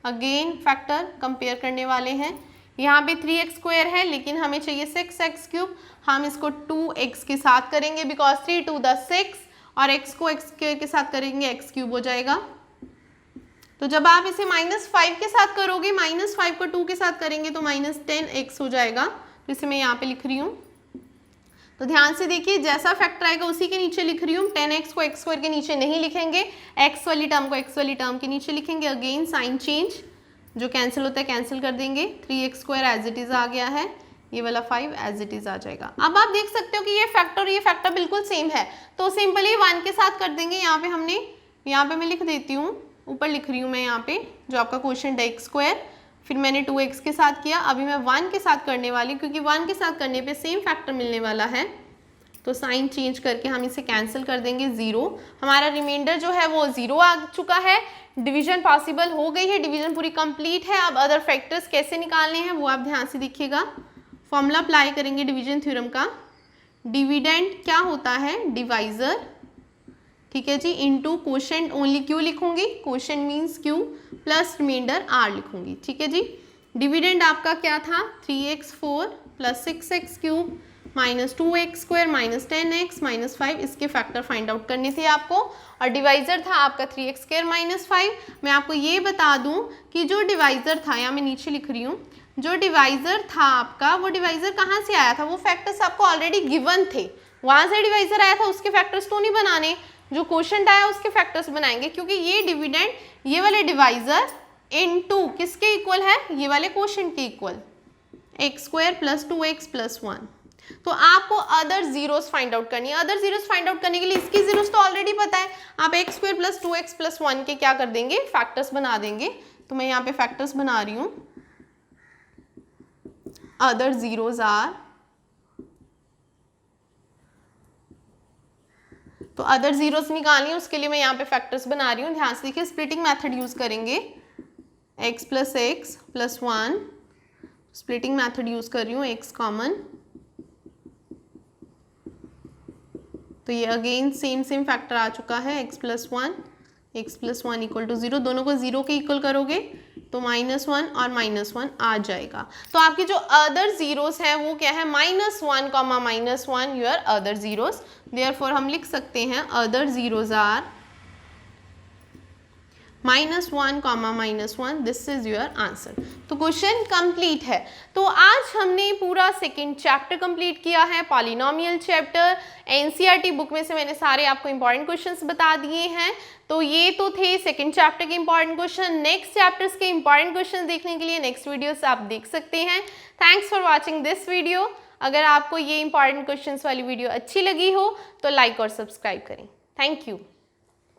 again factor compare करने वाले हैं। यहाँ पे 3x स्क्वायर है लेकिन हमें चाहिए 6x क्यूब, हम इसको 2x के साथ करेंगे बिकॉज 3 2 6 और x को x स्क्वायर के साथ करेंगे x क्यूब हो जाएगा। तो जब आप इसे -5 के साथ करोगे, -5 को 2 के साथ करेंगे तो -10x हो जाएगा। तो इसे मैं यहाँ पे लिख रही हूँ। तो ध्यान से देखिए, जैसा फैक्टर आएगा उसी के नीचे लिख रही हूँ। 10x को x स्क्वायर के नीचे नहीं लिखेंगे, x वाली टर्म को x वाली टर्म के नीचे लिखेंगे। अगेन साइन चेंज, जो कैंसिल होता है कैंसिल कर देंगे। 3x square as it is आ गया है, ये वाला 5 एज इट इज आ जाएगा। अब आप देख सकते हो कि ये फैक्टर बिल्कुल सेम है, तो सिंपली 1 के साथ कर देंगे। यहाँ पे मैं लिख देती हूँ, ऊपर लिख रही हूँ मैं यहाँ पे जो आपका क्वेश्चन है x स्क्वायर, फिर मैंने 2x के साथ किया। अभी मैं 1 के साथ करने वाली, क्योंकि 1 के साथ करने पे सेम फैक्टर मिलने वाला है। तो साइन चेंज करके हम इसे कैंसिल कर देंगे, 0। हमारा रिमाइंडर जो है वो 0 आ चुका है। डिवीजन पॉसिबल हो गई है, डिवीजन पूरी कंप्लीट है। अब अदर फैक्टर्स कैसे निकालने हैं वो आप ध्यान से देखिएगा। फॉर्मूला अप्लाई करेंगे डिवीजन थ्योरम का। डिविडेंड क्या होता है, डिवाइजर, ठीक है जी, इनटू क्वोशेंट ओनली क्यू लिखूंगी, quotient means q, plus remainder r लिखूंगी, ठीक है जी। डिविडेंड आपका क्या था, 3x4 plus 6x cube minus 2x square minus 10x minus 5, इसके फैक्टर फाइंड आउट करने थे आपको। और डिवाइजर था आपका 3x स्क्वायर माइनस 5। मैं आपको ये बता दूं कि जो डिवाइजर था, यहाँ मैं नीचे लिख रही हूँ, जो डिवाइजर था आपका, वो डिवाइजर कहाँ से आया था, वो फैक्टर्स आपको ऑलरेडी गिवन थे, वहाँ से डिवाइजर आया था, उसके फैक्टर्स तो नहीं बनाने। जो क्वोशेंट आया उसके फैक्टर्स बनाएंगे, क्योंकि ये डिविडेंड ये वाले डिवाइजर इनटू किसके इक्वल है, ये वाले क्वोशेंट के equal, x square plus 2x plus 1। तो आपको अदर जीरोस फाइंड आउट करनी है। अदर जीरोस फाइंड आउट करने के लिए इसकी जीरोस तो ऑलरेडी पता है, आप x square plus 2x plus 1 के क्या कर देंगे, फैक्टर्स बना देंगे। तो मैं यहाँ पे फैक्टर्स बना रही हूँ। अदर जीरोस आर, तो अदर जीरोस निकालनी है, उसके लिए मैं यहाँ पे फैक्टर्स बना रही हूँ। ध्यान से देखिए, स्प्लिटिंग मेथड यूज करेंगे, x plus x plus 1, splitting method use कर रही हूँ, x कॉमन, तो ये अगेन सेम फैक्टर आ चुका है, x प्लस 1 इक्वल टू 0, दोनों को 0 के इक्वल करोगे तो -1 और -1 आ जाएगा। तो आपके जो अदर जीरोस हैं वो क्या है, -1 comma -1 your other zeros. Therefore हम लिख सकते हैं other zeros are -1 comma -1, this is your answer. तो क्वेश्चन कंप्लीट है। तो आज हमने पूरा सेकंड चैप्टर कंप्लीट किया है, पॉलिनोमियल चैप्टर। एनसीईआरटी बुक में से मैंने सारे आपको इंपॉर्टेंट क्वेश्चंस बता दिए हैं। तो ये तो थे सेकंड चैप्टर के इंपॉर्टेंट क्वेश्चन। नेक्स्ट चैप्टर्स के इंपॉर्टेंट क्वेश्चन देखने के लिए नेक्स्ट वीडियोस आप देख सकते हैं। Thanks for watching this video. अगर आपको ये इंपॉर्टेंट क्वेश्चंस वाली वीडियो अच्छी लगी हो तो लाइक और सब्सक्राइब करें। Thank you.